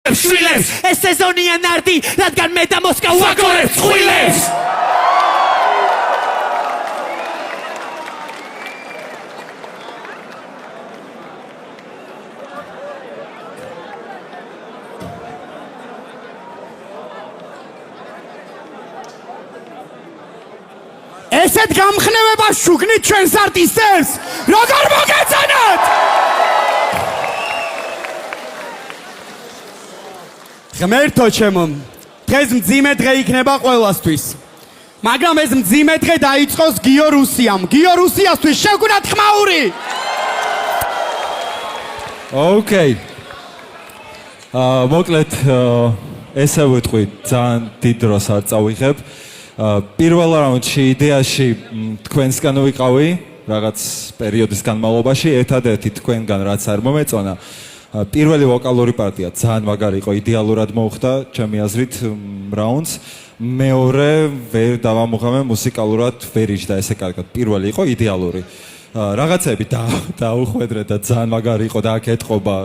შვილებს ეს სეზონია ნარდი რადგან მე და მოსკა ვაგორებს ხვილებს ესეთ გამხნევებას შუგნით ჩვენს არტისტებს როგორ მოგეწონათ ღმერთო ჩემო დღეს მძიმე დღე იქნება ყველასთვის მაგრამ ეს მძიმე დღე დაიწყოს გიო რუსიამ გიო რუსიასთვის შევგუნათ ხმაური ოკეი მოკლედ ესე ვიტყვი ძალიან დიდ დროს არ წავიღებ პირველ რაუნდში იდეაში თქვენსგან ვიყავი რაღაც პერიოდის განმავლობაში ერთადერთი თქვენგან რაც არ მომეწონა პირველი ვოკალური პარტია ძალიან მაგარი იყო იდეალურად მოხდა ჩემი აზრით რაუნდს მეორე ვერ დავამუღამე მუსიკალურად ვერ იჯდა ესე კარგად პირველი იყო იდეალური რაღაცები დაუხვედრე და ძალიან მაგარი იყო და აქ ეთყობა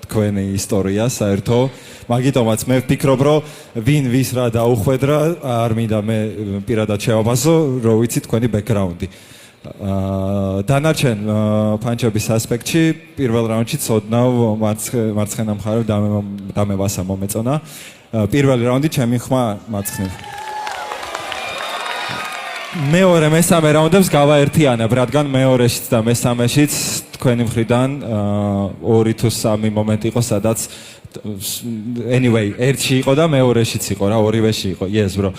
თქვენი ისტორია საერთო მაგიტომაც მე ვფიქრობ რომ ვინ ვის რა დაუხვედრა არ მინდა მე პირადად შევაბაზო რომ ვიცი თქვენი ბექგრაუნდი დანარჩენ პანჩების ასპექტში პირველ რაუნდში ცოდნავ მარცხენა მხარე დამევასა მომეწონა პირველი რაუნდი ჩემი ხმა მარცხნივ მეორე მესამე რაუნდებს გავაერთიანებ რადგან მეორეშიც და მესამეშიც თქვენი მხრიდან 2 თუ 3 მომენტი იყო სადაც anyway ერთში იყო და მეორეშიც იყო რა ორივეში იყო yes bro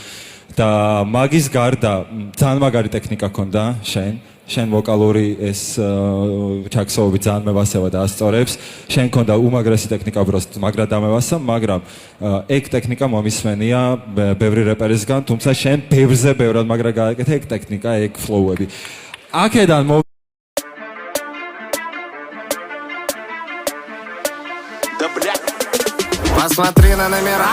და მაგის გარდა ძალიან მაგარი ტექნიკა ქონდა შენ ვოკალური ეს ჩაქსოვები ძალიან მევასება და ასწორებს შენ ქონდა უმაგრესი ტექნიკა უბრალოდ მაგრად დამევასა მაგრამ ეგ ტექნიკა მომისმენია ბევრი რეპერისგან თუმცა შენ ბევრზე ბევრად მაგრად გააკეთე ეგ ტექნიკა ეგ ფლოუები აქედან Посмотри на номера,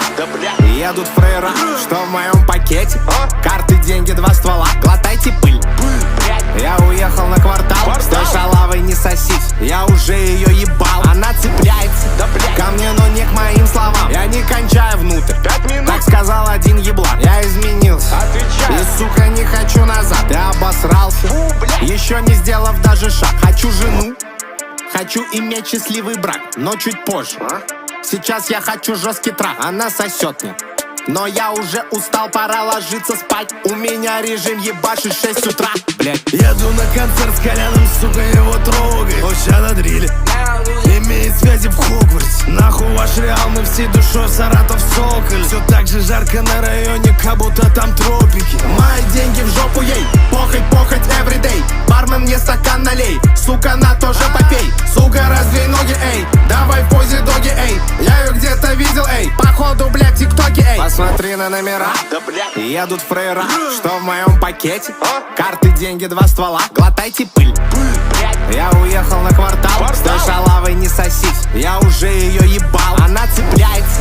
едут фрейра, что в моем пакете карты, деньги, 2 ствола, глотайте пыль Я уехал на квартал, с той шалавой не сосись Я уже ее ебал, она цепляется ко мне, но не к моим словам Я не кончаю внутрь, так сказал один еблан Я изменился, и сука не хочу назад Ты обосрался, еще не сделав даже шаг Хочу жену, хочу иметь счастливый брак, но чуть позже Сейчас я хочу жесткий трах, она сосет мне Но я уже устал, пора ложиться спать У меня режим ебашит 6 утра Блять. Еду на концерт с Коляном, сука, его трогай Он ща на дриле, имеет связи в Хогвартсе Нахуй ваш реал, мы всей душой Саратов Соколь Все так же жарко на районе, как будто там тропики Мои деньги в жопу ей, похоть everyday Бармен мне стакан налей, сука, на тоже попей Сука, раздвинь ноги, эй, давай в позе доги, эй Я ее где-то видел, эй, походу, блядь, тиктоки, эй Посмотри на номера, едут фрейра, что в моем пакете Карты, деньги, 2 ствола, глотайте пыль Я уехал на квартал, с той шалавой не сосись Я уже ее ебал, она цепляется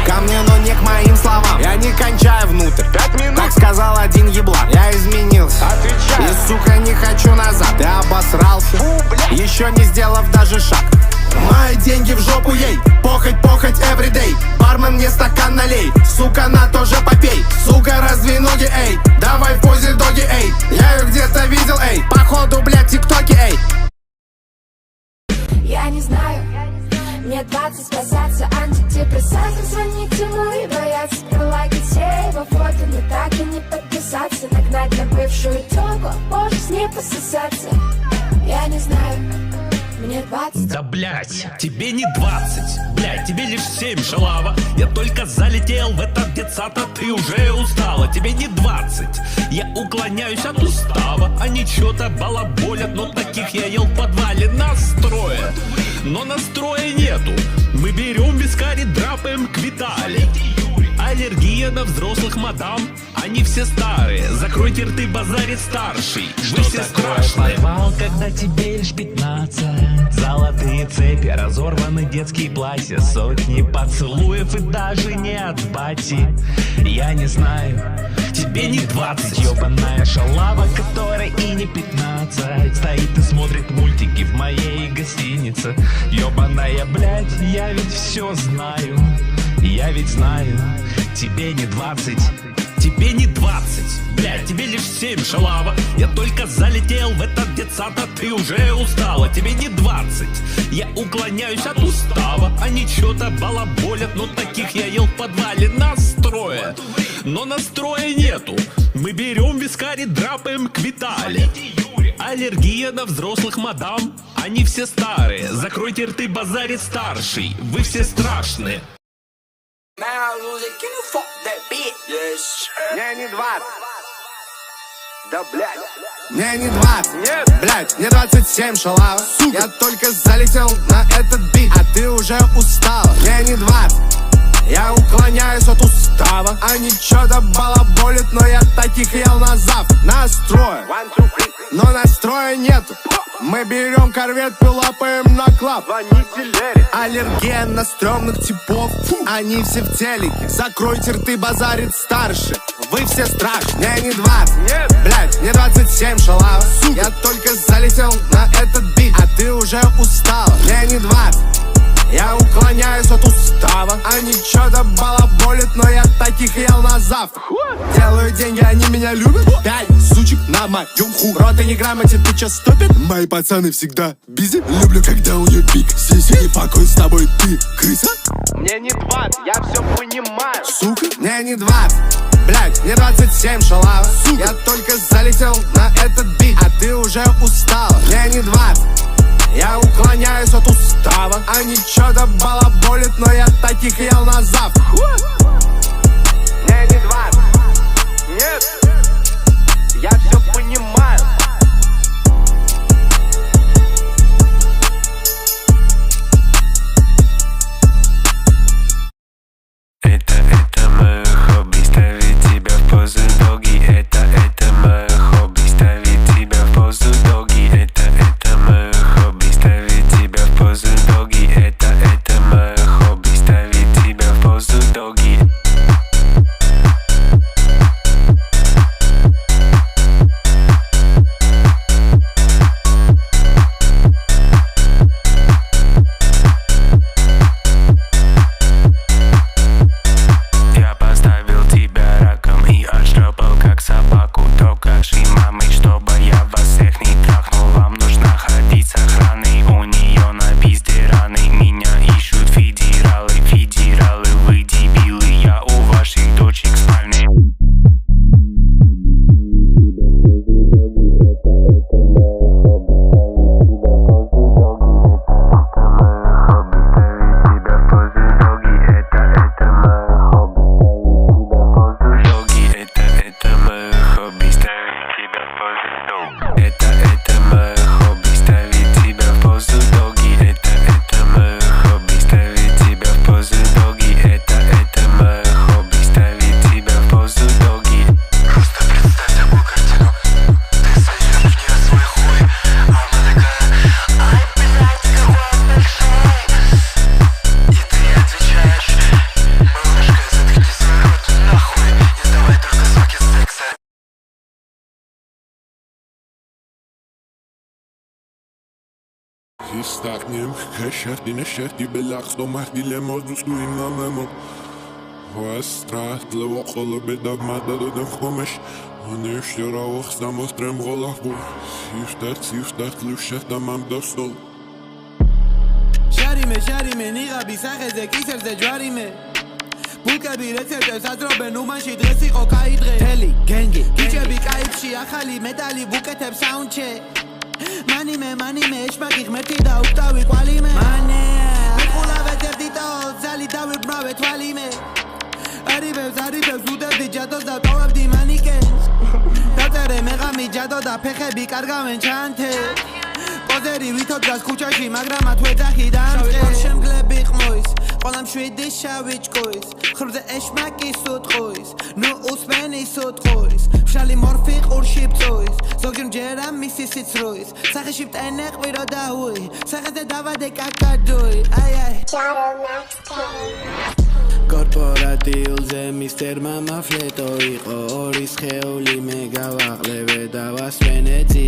ко мне, но не к моим словам Я не кончаю внутрь, так сказал один еблан Я изменился, и сука не хочу назад Ты обосрался, еще не сделав даже шаг Мои деньги в жопу ей, похоть everyday Бармен мне стакан налей, сука, на тоже попей Сука, раздвинь ноги, эй, давай в позе доги, эй Я ее где-то видел, эй, походу, блядь, тиктоки, эй Я не знаю, мне 20 спасаться антидепрессантом Звонить ему и бояться пролайкать все его фото Но так и не подписаться Нагнать на бывшую тёлку, позже с ней пососаться Я не знаю Мне 20. Да блять, тебе не 20, блять, тебе лишь 7, шалава. Я только залетел в этот детсад, а ты уже устала. Тебе не 20, я уклоняюсь от устава. Они что-то балаболят, но таких я ел в подвале. Настроя, но настроя нету. Мы берем вискарь и драпаем к Виталий. Аллергия на взрослых мадам. Они все старые, закройте рты, базарит старший. Вы все страшные. Подвал, когда тебе лишь 15. Золотые цепи, разорваны детские платья. Сотни поцелуев и даже не от бати. Я не знаю, тебе не 20. Ёбаная шалава, которой и не 15. Стоит и смотрит мультики в моей гостинице. Ёбаная, блядь, я ведь все знаю. знаю, тебе не 20. Тебе не 20, блядь, тебе лишь 7, шалава. Я только залетел в этот детсад, а ты уже устала. Тебе не 20, я уклоняюсь от устава. Они что-то балаболят, но таких я ел в подвале настроя. Но настроя нету, мы берем вискарь и драпаем к Витале. Аллергия на взрослых мадам, они все старые. Закройте рты, базарит старший, вы все страшные. Мне не 20. Да, блядь. Мне не 20. Нет. Блядь, мне 27, шалава. Я только залетел на этот бит, а ты уже устала. Мне не 20. Я уклоняюсь от устава. Они чё-то балаболят, но я таких ел на завтра. Настроя, но настроя нету. Мы берем корвет, лапаем на клаб. Аллергия на стрёмных типов, они все в телеке. Закройте рты, базарит старший, вы все страшны. Мне не 20, нет. Блядь, мне 27, шалава. Я только залетел на этот бит, а ты уже устала. Мне не 20, я уклоняюсь от устава. Они чё-то балаболят, но я таких ел на завтра. Делаю деньги, они меня любят. 5 сучек на моем ху. Рот и не грамоте, ты чё ступит? Мои пацаны всегда бизи. Люблю, когда у нее пик. Сиси, не покой с тобой, ты крыса. Мне не 20, я все понимаю. Сука, мне не 20. Блядь, мне 27, шалава. Я только залетел на этот бит, а ты уже устала. Мне не 20. Я уклоняюсь от устава. Они чё-то балаболят, но я таких ел на завтра. Мне не 20. Нет. Я все понимаю. Это мое хобби, ставить тебя в позу доги. Это мое хобби, ставить тебя в позу доги. Это мое хобби, ставить тебя в позу доги. Это мое хобби, ставить тебя в позу доги. Я поставил тебя раком и отшлепал как собаку. Докажи мамой, чтобы я вас всех не трахнул. Вам нужно ходить с охраной, у нее на пизде раны. Меня ищут федералы, вы дебилы. Я у ваших дочек спальный. Это мое хобби, ставить тебя в позу доги. Это мое хобби, ставить тебя в позу доги. Это мое хобби, ставить тебя в позу доги. Это мое хобби, ставить тебя в позу доги. Просто представь такую картину. Ты сосешь в нее свой хуй, а она такая: ай, блядь, какой большой. И ты отвечаешь: малышка, заткни свой рот нахуй и давай только звуки секса. Истакнем, хэшертине шерти белахс до махдиле мозус дуинамемо. Вастрат лево холобе дагмада додем хомеш. Анеш яравах самострем голахбу. Сифтат лушет тамам достол. შარიმე ნიღაბი სახეზე კისერზე ჯვარიმე ბულკები რეცეპტებს აძრობენ უმანში დღეს იყო კაი დღე თელი გენგი გიჩები კაიფში ახალი მეტალი ვუკეთებ საუნდჩეკ მანიმე ეშმაკი ღმერთი და უკტავი ყვალიმე მანე მიყულავეთ ერთიტო ზალი დავიბრმავე თვალიმე არიბებს უდევდი ჯადოს და ტოვებდი მანიკენს დაწერე მეღამი ჯადო და ფეხები კარგავენ ჩანთებს პოზერი ვითოდგას ქუჩაში, მაგრამ მათ ვეძახი დამწყეს შემგლები ყმოის, ყველა მშვიდი შავი ჭკუის, ხრზე ეშმაკის უტყუის, ნუ უსმენის უტყუის, მშრალი მორფი ყურში ბწუის, ზოგი მჯერა მისი სიცრუის, სახეში მტენე ყვირო და უი, სახეზე დავადე კაკადუი, აი კორპორატიულზე მისტერმა მაფლეტო იყო, ორი სხეული მე გავაყლევე და ვასვენეცი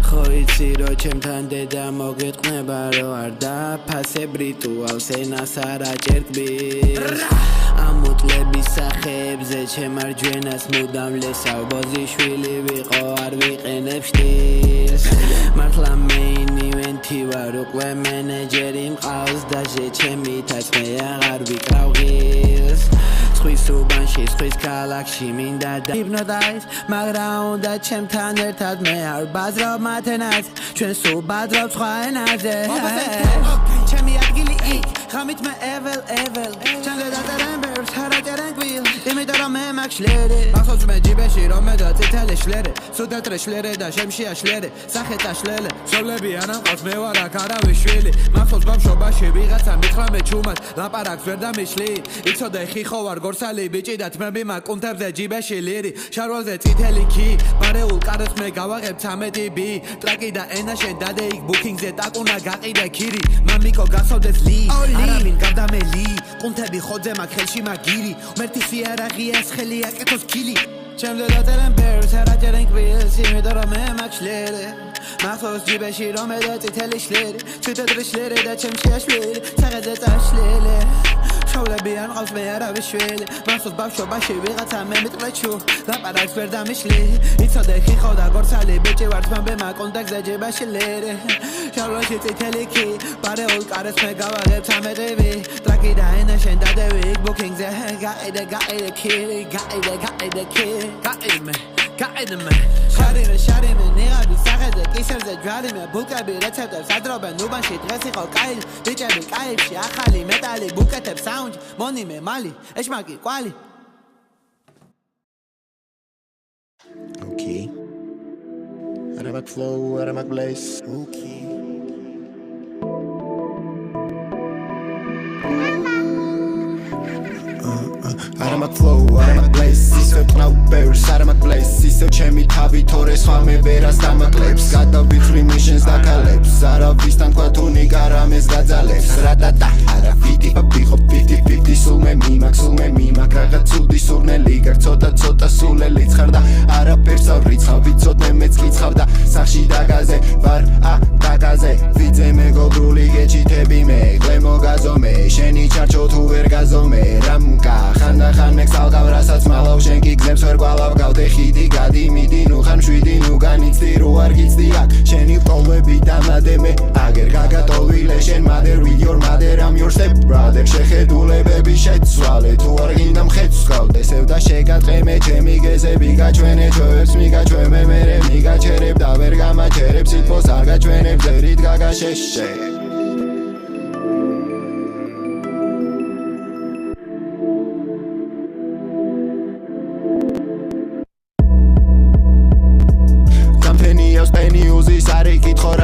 ხო იცი რომ ჩემთან დედა მოგეთყვნება რომ არ დაფასე ბრიტუალს ენას არ აჭერკბილს მიტლების სახეებზე ჩემარჯვენას მუდამ ლესავ ბოზიშვილი ვიყო არ ვიყენებ შტილს მართლა მეინი ვენთი ვარ უკვე მენეჯერი მყავს დაჟე ჩემითაც მე აღარ ვიკრავ ღილს სხვის უბანში სხვის ქალაქში მინდა დაიბნოდაის მაგრამ უნდა ჩემთან ერთად მე არ ბაზრავ მათენას ჩვენ სულ ბაზრავ სხვა ენაზე ჩემი ადგილი იქ ხამით მე evel ჩანგე დაწერენ ბერს ჰარატერენ გვილ იმიტომ რომ მე მაქვს შლერი ახსოვს მე ჯიბეში რომ მე და წითელი შლერი სუდატრე შლერი და შემშია შლერი სახეთა შლელი სოლები ანამყავს მე ვარ აქ არავის შვილი მახსოვს ბავშვობაში ვიღაცა მითხრა მე ჩუმად ლაპარაკს ვერ დამიშლი იცოდე ხიხო ვარ გორსალი ბიჭი და თმები მაკუნთებზე ჯიბეში ლირი შარვალზე წითელი კი პარეულ კარებს მე გავაღებ 13 ბი ტრაკი და ენა შენ დადე იქ ბუკინგზე ტაკუნა გაყიდე ქირი მამიკო გასავდეს ლი არავინ გადამელი კუნთები ხოძე მაგ ხელში მაგირი მერტი სიარაღია ხელი აკეთოს ქილი ჩემზე დაწერენ ბერს ჰარატერენ გვილს იმიტომ რომ მე მაქვს შლერი მახსოვს ჯიბეში რომ მე და წითელი შლერი ციტადრი შლერი და ჩემშია შვილი ცაღეზე წაშლილი შავლები ანყავს მე არავის შვილი მახსოვს ბავშვობაში ვიღაცა მე მიტყრეჩუ ლაპარაკს ვერ დამიშლი იცოდე ხიხო და გორცალი ბიჭი ვარ თმები მაკონტაქტზე ჯიბეში ლერი შავლაში წითელი კი პარეულ კარებს მე გავაღებ 13 ბი ტრაკი და ენა შენ დადევი იქ ბუკინგზე გაყიდე ქირი გაყიდე ქირი გაყიდე შარიმე ნიღაბი სახეზე კისერზე ჯვარიმე ბუკები რეცეპტებს ადრობენ უბანში დღეს იყო კაი ბიჭები კაიფში ახალი მეტალი ბუკეთებს საუნჯ მონიმე მალი ეშმაკი ყვალი Okay. Aramak flow, aramak blaze. Okay. Aramak flow, aramak blaze. Iseu tnau bears, aramak blaze. Iseu chemi tavi tore swame beras damaklebs. Gadavitsri missions da kalebs. Aravistan kwatuni garames gadzalebs. Ratata, arafiti papicho 50-50 sulme mimak ragat tsudi surneli gartsota suleli ცხარდა არაფერს არ რიცხავ ვიცოდე მეც კიცხავდა სახში დაგაზე ვარ დაგაზე ვიძე მეგობრული გეჭითები მე გლემო გაზომე შენი ჩარჩო თუ ვერ გაზომე რამკა ხან მეკსავდავ რასაც მალავ შენ კი გზებს ვერ გვალავ გავდე ხიდი გადიმიდი ნუ ხან შვიდი ნუ განიცდი რო არ გიცდი აქ შენი ყოლები დამადე მე აგერ გაგატოვილე შენ mother with your mother I'm your step brother შეხედულებები შეცვალე თუ არ გინდა მხეცს გავდე სევდა შეგატყე მე ჩემი გეზები გაჩვენე ჩვენს მიგაჩვენე მე მიგაჩერებ და ვერ გამაჩერებ სიტყვას არ გაჩვენებ ზერით გაგაშეშე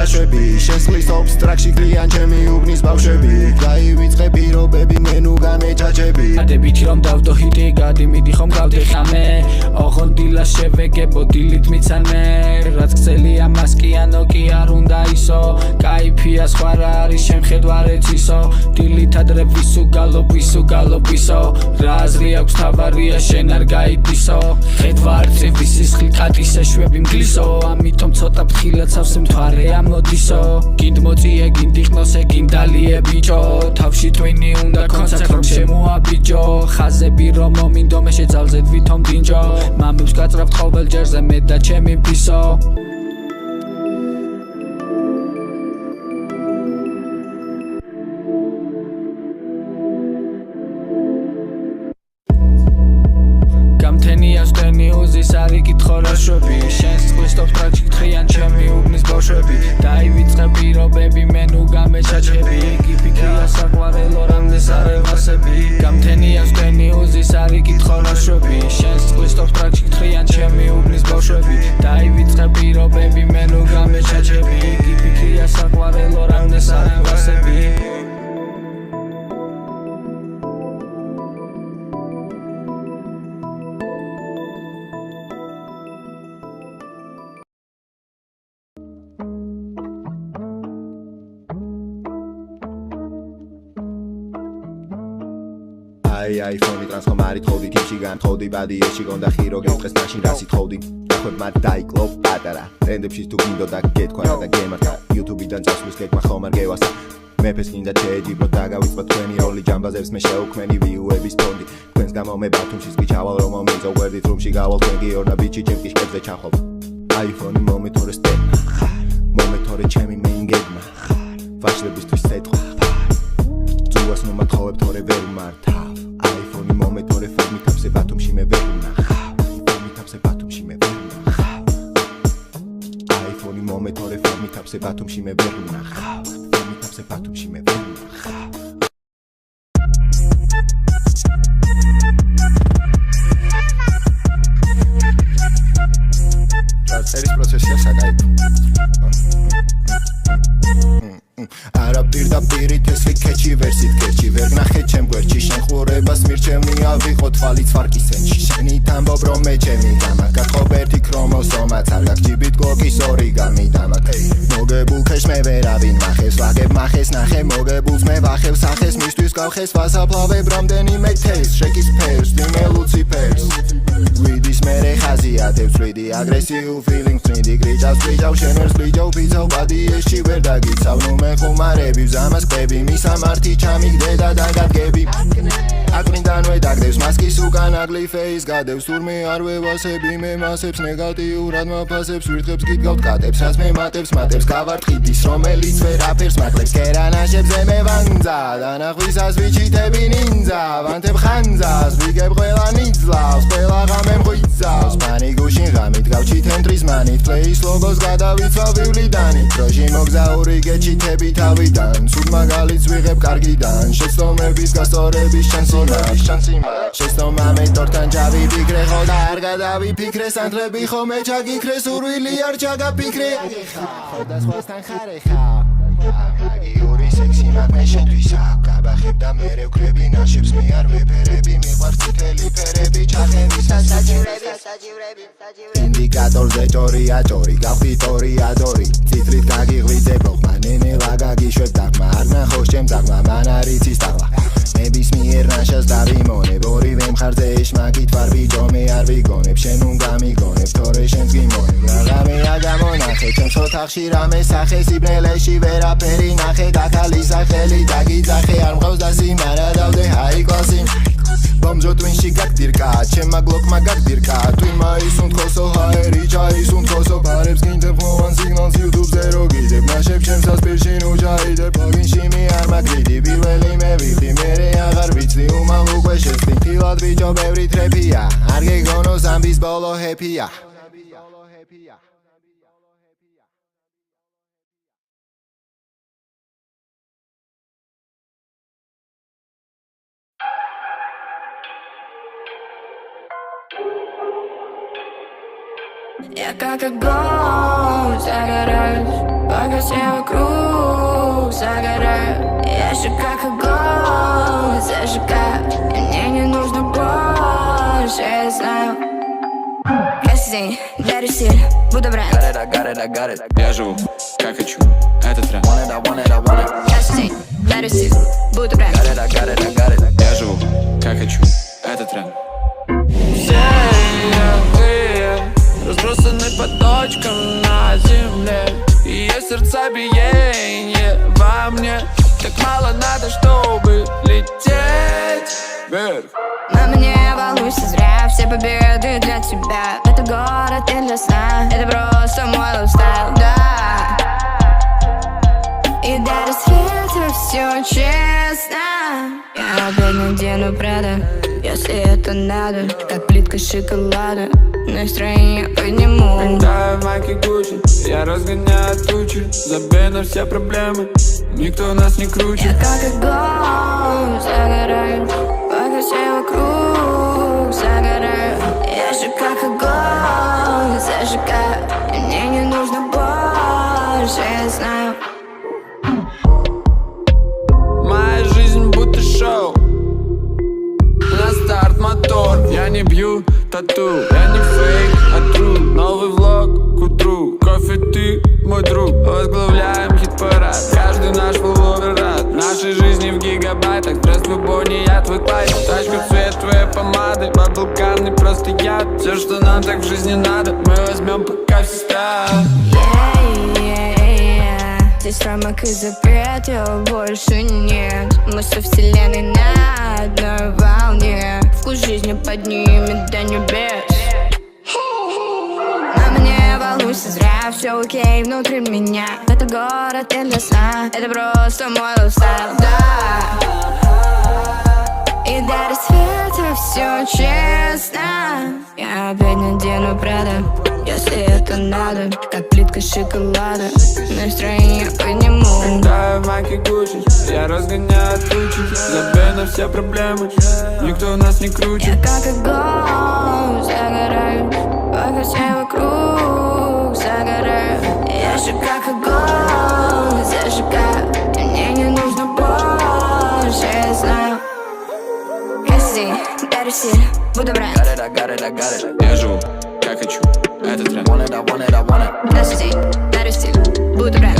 შვები შესხლის ობსტრაქში კრიან ჩემი უბნის ბავშვები გაივიწყე პირობები მე ნუ გამეჭაჭები ადებით რომ დავდო ჰიტი გადიმიდი ხომ გავდე ხამე ოღონ დილა შევეგებო დილით მიცანე რაც გწელია მასკიანო კი არ უნდა ისო кайფია სხვა რა არის შემხედვარეთ ისო დილით ადრე ვისუ გალობისო რა აზრი აქვს თავარია შენ არ გაიდისო ხედვარზე ვისისხლი კატისე შვები მგლისო ამიტომ ცოტა ფხილად სავსე მთვარე ამოდისო გინდ მოწიე გინდ იყნოსე გინდალიე ბიჭო თავში ტვინი უნდა კონცერტ რომ შემოაბიჯო ხაზები რომ მომინდო მე შეძალზე თვითონ დინჯო მამებს გაწრავთ ყოველ ჯერზე მე და ჩემი ფისო ოზის არი კითხო რა შვები შენს წყვის ტრაქში გთხიან ჩემი უბნის ბავშვები დაივიწყე პირობები მე ნუ გამეჩაჩები კი ფიქრია საყვარელო რამდენს არევასები გამთენია სტენი ოზის არი კითხო რა შვები შენს წყვის ტრაქში გთხიან ჩემი უბნის ბავშვები დაივიწყე პირობები მე ნუ გამეჩაჩები კი ფიქრია საყვარელო რამდენს არევასები iPhone-ი ტრანსფორმარი თხოვდი თიმში განთხოვდი ბადიეში გონდა ხირო გეწყეს მაშინ რასი თხოვდი ახლა მათ დაიკლო პატარა ტრენდებში თუ გინდოდა გეთქვა და გემართა YouTube-დან წასვლის გეკმა ხომ არ გევასა მეფეს გინდა შეეჯიბრო დაგავიწყო თქვენი როლი ჯამბაზებს მე შეუქმენი ვიუების ფონდი თქვენ თქვენს გამო მე ბათუმშიც კი ჩავალ რომ მომიწევ გვერდით რომში გავალ თქვენ გიორ და ბიჭი ჩემ კიშკებზე ჩახობ iPhone-ი მომეთორე სტეპ მომეთორე ჩემი მეინგებმა ვაშლებისთვის სეტყვა ძუას ნუ მათხოვებ თორე ვერ მართავ iPhone-ი მომეთორე ფორმითავსე ბათუმში მე ვერ ვნახავ ფორმითავსე ბათუმში მე ვერ ვნახავ iPhone-ი მომეთორე ფორმითავსე ბათუმში მე ვერ ვნახავ ფორმითავსე ბათუმში მე ვერ ვნახავ წერის პროცესია საკაიფო არა პირდაპირით ეს ვიქეჩი ვერსით კერჩი ვერ ნახე ჩემ გვერდში შენ ხურებას მირჩევნი ავიღო თვალით ვარკისენში შენი თამბობ რომ მე ჩემი გამაგაყობ ერთი ქრომოსომაც არ გაგჯიბით გლოკის ორი გამიდამაკ მოგებულქეშ მე ვერავინ მახეს ვაგებ მახეს ნახე მოგებულს მე ვახებ სახეს მისთვის გავხეს ვასაფლავებ რამდენიმე თეს შეკის ფერს ვიმე ლუციფერს ვიდის მერე ხაზიათებს ვიდი აგრესიულ feelings ვიდი გრიჭავს შენ ვერს გრიჭავ ფიცავ ბადი ესში ვერ დაგიცავ ნუ მე ხუმარები ვზამას კვები მისამართი ჩამიგდე და დაგადგები აკრინდანვე დაგდევს მასკის უკან აგლი ფეის გადევს თურმე არ ვევასები მე მასებს ნეგატიურად მაფასებს ვირთხებს გიდგავთ კატებს რაც მე მატებს გავარტყიდის რომელიც ვერაფერს მაკლებს კერანაშებზე მე ვანძა დანახვისას ვიჩიტები ნინძა ვანთებ ხანძას ვიგებ ყველა ნიძლავს ყველა ღამე მღვიძავს მანი გუშინ ღამით გავჩით ენტრის მანით პლეის ლოგოს გადავიცვა ვივლიდანი დროჟი მოგზაური გეჩიტები თავიდან სულ მაგალითს ვიღებ კარგიდან შეცდომების გასწორების შანსი შეცდომა მე ტორთან ჯავი ფიქრე ხო და არ გადავიფიქრე სანდრები ხომე ჩაგიქრე სურვილი არ ჩაგაფიქრე ხო და სხვასთან ხარეხა აგიური სექსი მაგ მე შენთვისა გაბახებ და მე ვკრები ნაშებს მე არ ვეფერები მიყვარს წითელი ფერები ჩახები საჯივრები ინდიკატორზე ჭორია ჭორი გავხდით ორი ადორი წითლით გაგიღვიძებ ოხმანენი ლაგაგიშვებ დაღმა არ ნახოს ჩემ დაღმა მან არ იცის დაღმა ნებისმიერ ნაშას დავიმონებ ორივე მხარზე ეშმაკით ვარ ბიჭო მე არ ვიგონებ შენ უნდა მიგონებ თორე შენს გიმონებ რაღაცა გამონახე ჩემს ოთახში რამე სახე სიბნელეში ვერაფერი ნახე დაქალი სახელი დაგიძახე არ მყავს და სიმარა დავდე ჰაი კლასი Bomjo twinshi gagdirka, chema glokma gagdirka Twinma isun tkoso, haericha isun tkoso Parebs ginte plovan signals YouTube zero gideb Nasheb shemsas pirshin ujaideb Paginshi mi ar magridi, bilveli me vihdi Mere agar vicli, umal ukve shesti Tilad bicho bevri trepia Arge gono zambis bolo happya Я как огонь загораюсь, пока все вокруг загорают. Я же как огонь зажигаю, и мне не нужно больше, я знаю. Каждый день дарю стиль, буду бренд. got it. Я живу, как хочу, это тренд. Каждый день дарю стиль, буду бренд. got it. Я живу, как хочу, это тренд. Все разбросаны по точкам на земле. И есть сердцебиение во мне. Так мало надо, чтобы лететь вверх. На мне волнуйся зря, все победы для тебя. Это город не для сна, это просто мой лайфстайл, да. И до рассвета все честно. Я опять надену Прада, если это надо. Как плитка шоколада, настроение подниму. Летаю в майке Гуччи, я разгоняю тучи. Забей на все проблемы, никто нас не круче. Я как огонь загораю, пока все вокруг загорают. Я же как огонь зажигаю, и мне не нужно больше, я знаю. Моя жизнь будто шоу. На старт мотор, я не бью тату. Я не фейк, а тру. Новый влог к утру. Кофе ты, мой друг. Возглавляем хит-парад. Каждый наш фолловер рад. Нашей жизни в гигабайтах. Здравствуй, Бонни, я твой клайд. Тачка в цвет твоей помады. Баблган просто яд. Все, что нам так в жизни надо, мы возьмем, пока все стоят. Здесь рамок и запретов больше нет. Мы со вселенной на одной волне. Вкус жизни поднимет до небес. На мне волнуйся зря, все окей внутри меня. Это город не для сна, это просто мой лайфстайл, да. И до рассвета все честно. Я опять надену Прада, если это надо. Как плитка шоколада, настроение подниму. Да, майки Гуччи, я разгоняю тучи. Забей на все проблемы, никто нас не круче. Я как огонь загораю, пока все вокруг загорают. Я же как огонь зажигаю, и мне не нужно больше, я знаю. Прости, дарю стиль, буду бренд. Я живу, как хочу, это тренд. Прости, дарю стиль, буду бренд.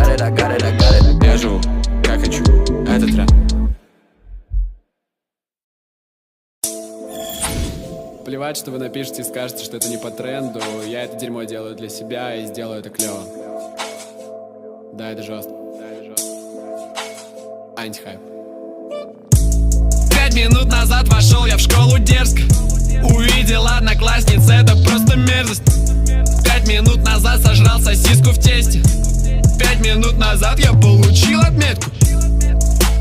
Я живу, как хочу, это тренд. Плевать, что вы напишете и скажете, что это не по тренду. Я это дерьмо делаю для себя и сделаю это клево. Да, это жестко. Антихайп. 5 минут назад вошел я в школу дерзко. Увидел одноклассниц, это просто мерзость. 5 минут назад сожрал сосиску в тесте. 5 минут назад я получил отметку.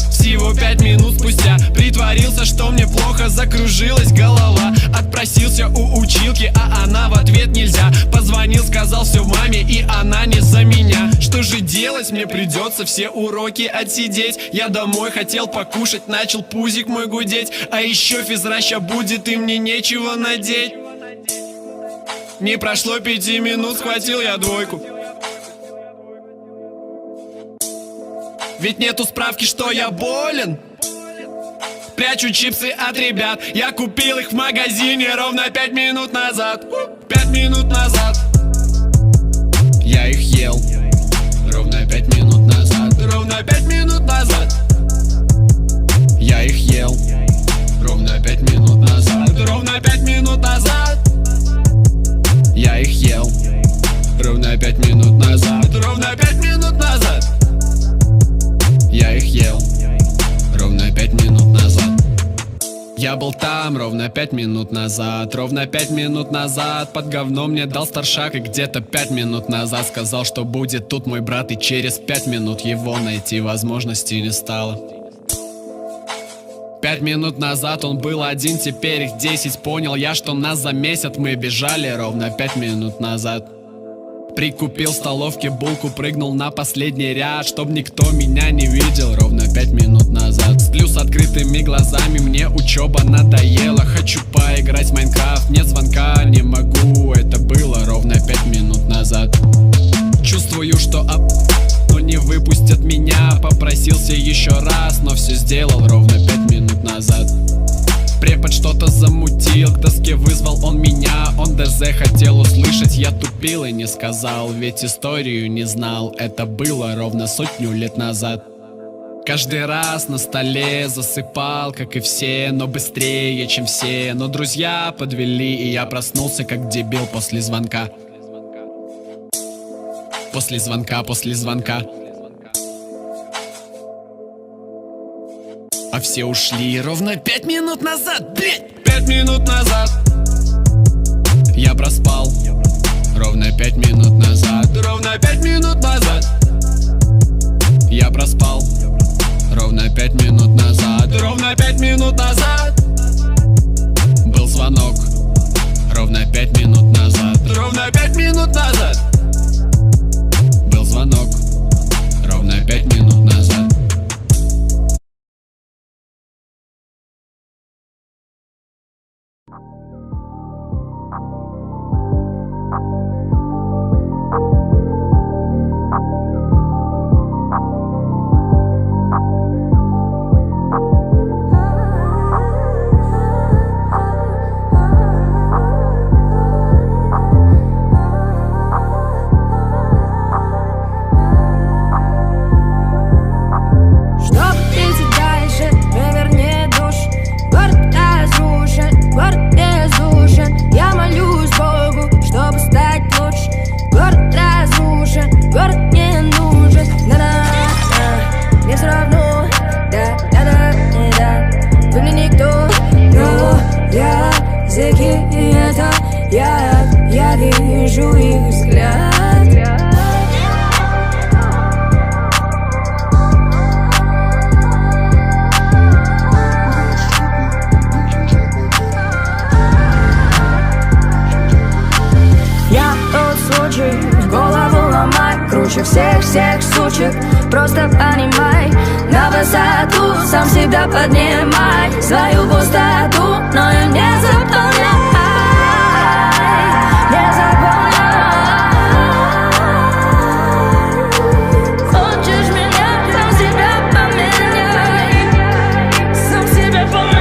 Всего 5 минут спустя притворился, что мне плохо, закружилась голова. Отпросился у училки, а она в ответ нельзя. Позвонил, сказал все маме, и она не за меня. Что же делать? Мне придется все уроки отсидеть. Я домой хотел покушать, начал пузик мой гудеть. А еще физраща будет, и мне нечего надеть. Не прошло 5 минут, схватил я двойку. Ведь нету справки, что я болен. Прячу чипсы от ребят. Я купил их в магазине ровно 5 минут назад. 5 минут назад я их ел. Ровно 5 минут назад. Ровно 5 минут назад я их ел. Ровно 5 минут назад. Ровно 5 минут назад я их ел. Ровно 5 минут назад. Ровно 5 минут назад я их ел. Ровно 5 минут назад я был там ровно 5 минут назад. Ровно 5 минут назад под говном мне дал старшак. И где-то 5 минут назад сказал, что будет тут мой брат. И через 5 минут его найти возможности не стало. 5 минут назад он был один, теперь их 10. Понял я, что нас замесят, мы бежали ровно 5 минут назад. Прикупил в столовке булку, прыгнул на последний ряд, чтоб никто меня не видел. Ровно 5 минут назад. Сплю с открытыми глазами, мне учеба надоела. Хочу поиграть в Майнкрафт, нет звонка, не могу. Это было ровно 5 минут назад. Чувствую, что но не выпустят меня. Попросился еще раз, но все сделал ровно 5 минут назад. Препод что-то замутил, к доске вызвал он меня. Он ДЗ хотел услышать, я тупил и не сказал. Ведь историю не знал, это было ровно 100 лет назад. Каждый раз на столе засыпал, как и все, но быстрее, чем все. Но друзья подвели, и я проснулся, как дебил после звонка. После звонка, после звонка. А все ушли ровно 5 минут назад, блять! 5 минут назад я проспал. Ровно 5 минут назад. Ровно 5 минут назад я проспал. Ровно 5 минут назад. Ровно 5 минут назад был звонок. Ровно 5 минут назад. Ровно 5 минут назад был звонок. Ровно 5 минут назад. Город не разрушен, я молюсь Богу, чтобы стать лучше. Я вижу их взгляд. Я тот случай, голову ломай, круче всех сучек. Просто понимай, на высоту сам себя поднимай, свою пустоту, но ее не заполняй, не заполняй. Хочешь меня, сам себя поменяй, сам себя поменяй.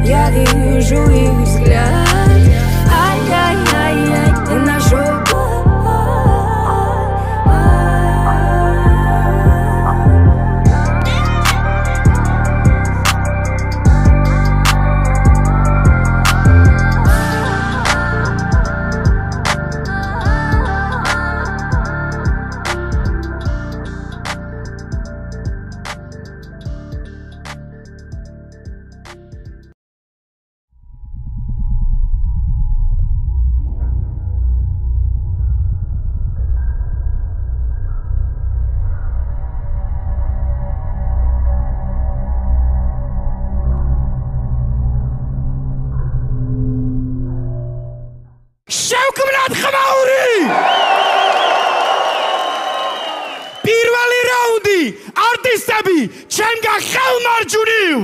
Я вижу их взгляд. Ай-яй-яй-яй, ты нашел. შევქმნათ ხმაური! პირველი რაუნდი არტისტები ჩემგან ხელმარჯვნივ!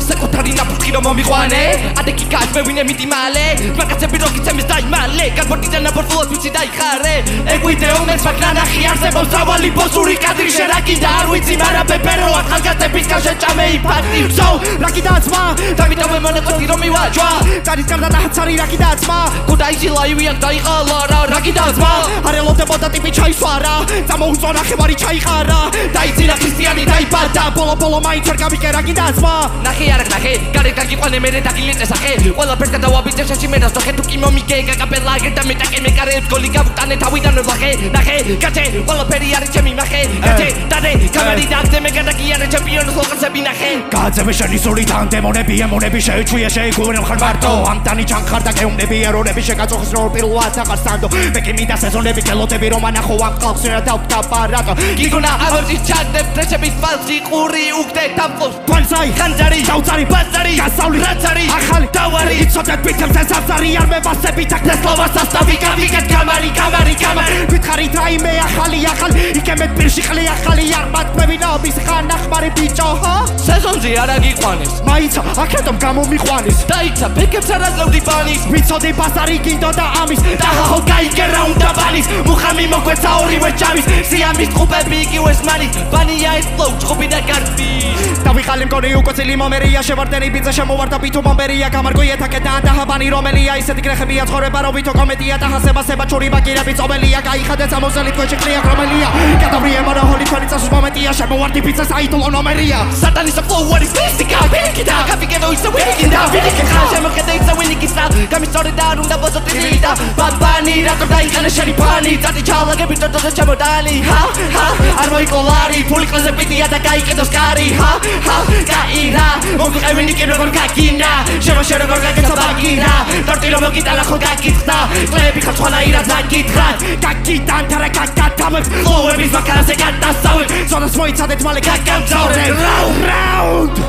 საკუთარი ნაფუხი რომ მომიყვანე ადექი გაჭმევინე მიდი მალე მაგაცები როქი წემის დაიმალე განბორტიდან ნაბორტულად ვიცი დაიხარე ეგვიდე უმეს მაგრამ ნახი არსებობს ძავალი ბოსური კადრი შერაკიდა არ ვიცი მაგრამ პეპეროა ხალხატების გაშეჭამე იფაქტი ვსო რაკიდა ძმა დავიტოვე მონეტოთი რომ მივაჯვა წარის გარდა დაჰცარი რაკიდა ძმა გუდაიში ლაივიან დაიყალა რა რაკიდა ძმა არელოდებოდა ტიპი ჩაისვარა წამოუწვა ნახევარი ჩაიყარა დაიძინა ქრისტიანი დაიბადა ბოლო მაინც არ გამიკე რაკიდა ძმა ნახე არ ნახე გარეთ გაგიყვანე მერე დაგილინე სახე ყველაფერს გადავაბიძე შეში მე დასახე თუ კი მომიგე გაგაპელა გერდა მეტაკე მე კარებს გოლი გავუტანე თავიდან ვახე ნახე გაჩე ყველაფერი არის ჩემი ნახე გაჩე დადე კამერი დაგდე მე გადაგიარე ჩემპიონის ლოკაცები ნახე გაძები შენი სული თან დემონები ემონები შეეჩვია შეიგურემ ხარ მარტო ამტანი ჩანხარ და გეუნები ერონები შეგაწოხის რო პირველად აღარ სანდო მე კი მინდა სეზონები გელოდები რომ ანახო ამ ყავს რა დავთაპარატო გიგონა ავერჯის ჩაგდებ ფრეშების ფალსი ყური უგდე დამწოს თვალსაი ხანძარი დავწარი ბაზარი გასავლი რაცარი ახალი დავარი იცოდეთ ბითებს ეს აფსარი არ მებასებით აქ ნესლოვას ასტავი გავიგეთ გამარი ვითხარით რაიმე ახალი იკემეთ პირში ხლი ახალი არ მათმევინაობის ხან ახმარი ბიჭო სეზონზე არ აგიყვანეს მაიცა აქედომ გამომიყვანის დაიცა ბეკებს არ აძლევდი ბანის ვიცოდი ბაზარი გინდო და ამის დაღაო გაიგერა უნდა ბანის მუხამი მოგვეცა ორივე ჯამის სიამის ყუბები იგივეს მანის ბანია ეს ფლოუ ჭუბი და გარბი დავიხალე მგონი უკოცილი მომერია შევარდენი ბიძა შემოვარდა ბითო მომბერია გამარგოი ეთაკე და დაჰაბანი რომელია ისეთი გრეხებია ცხოვრება რო ვითო კომედია და ჰასება ჩური ბაგირები წომელია გაიხადე სამოზელი თქვენ შეკლია რომელია გადავრიე მონოჰოლი თქვენი წასვლის მომენტია შემოვარდი ბიძა საიდოლო ნომერია სატანის ფლოუ არის ფიზიკა ვიკიდა კაფიგენო ისე ვიკიდა ვიკიდა შემოხედე ისე ვიკიდა გამისწორე და არ უნდა ბოზოტი და ბაბანი რატო დაიყენე შენი ფანი წადი ჩალაგები თორდოზე ჩემოდალი არ მოიკოლარი ფული ყლზე პიტია და გაიყედოს კარი გაირა მოგვიყევინი კი როგორ გაგინა შემოშე როგორ გაგეცა ბაგირა დორტი რომ მოგიტანა ხო გაგიცხდა კლები ხალხანა ირა ზაგითხრა გაგიტან თარა გაგათავებ ყლუების მაქარაზე გადასავებ სანას მოიცადეთ მალე გაგამგზავრეთ რაუნდ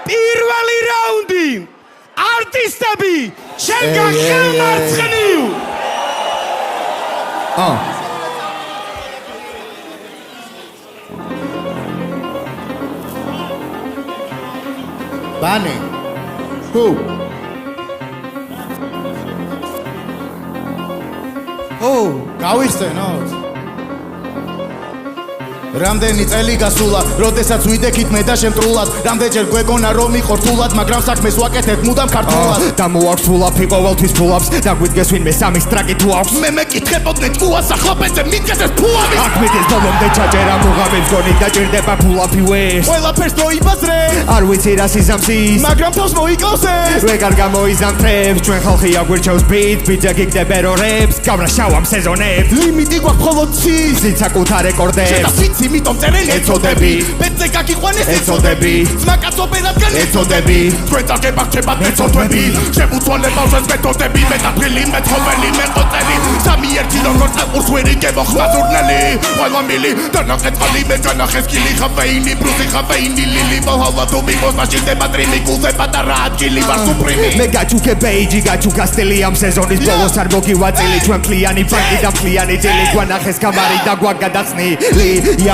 პირველი რაუნდი არტისტები შენგან ხელმარცხნივ Bane. Who? Oh, გავიხსენოთ. რამდენი წელი გასულა, როდესაც ვიდექით მე და შემტრულად, რამდენჯერ გვეგონა რომ მიყორთულად, მაგრამ საქმეს ვაკეთებ მუდამ ქართულად. და მოაქვს ფულაფი ყოველთვის ფულავს, და გვიდგეს ვინმე სამის ტრაკი თუ აქვს. მე მეკითხებოდნენ თუას ახლა პეცე მიდგეს ეს ფულავი. აქ მიდის ბოლომდე ჩაჯერა მუღამებს გონი დაჭირდება ფულაფი ვეს. ყველაფერს მოიბაზრე, არ ვიცი რა სიზამსის, მაგრამ თავს მოიკლავს ეს. ვეგარ გამოიზამთრებს, ჩვენ ხალხი აგვირჩევს ბიტზე გიგდებე რორებს, გავრა შავამ სეზონებს. ლიმიტი გვაქვს მხოლოდ ცის, საკუთარ რეკორდებს. იმიტომ წერელი ეწოდები პეცე გაგიყვანეს ეწოდები ძმაკაც ოპერატგან ეწოდები თქვენ წაგებაგდებათ მეწოდები შემუცვალებავსას მეთოდები მეტაფრილი მეთხოველი მეყოწელი სამი ერთი როგორც აყურს ვერ იგებო ხმაზურნელი ყველა მილი დანახეთყალი მე განახესკილი ხაფეინი ბრუსი ხაფეინი ლილი მოჰალა თუ მიყოს მაშინდება ტრიმი გულზე პატარა ადგილი ვარ სუპრიმი მე გაჩუქე ბეიჯი გაჩუქა სტილი ამ სეზონის ბოლოს არ მოგივაწილი ჩვენ ფლიანი ბანკი და ფლიანი ძილი გვანახეს გამარი და გვაგადაცნილი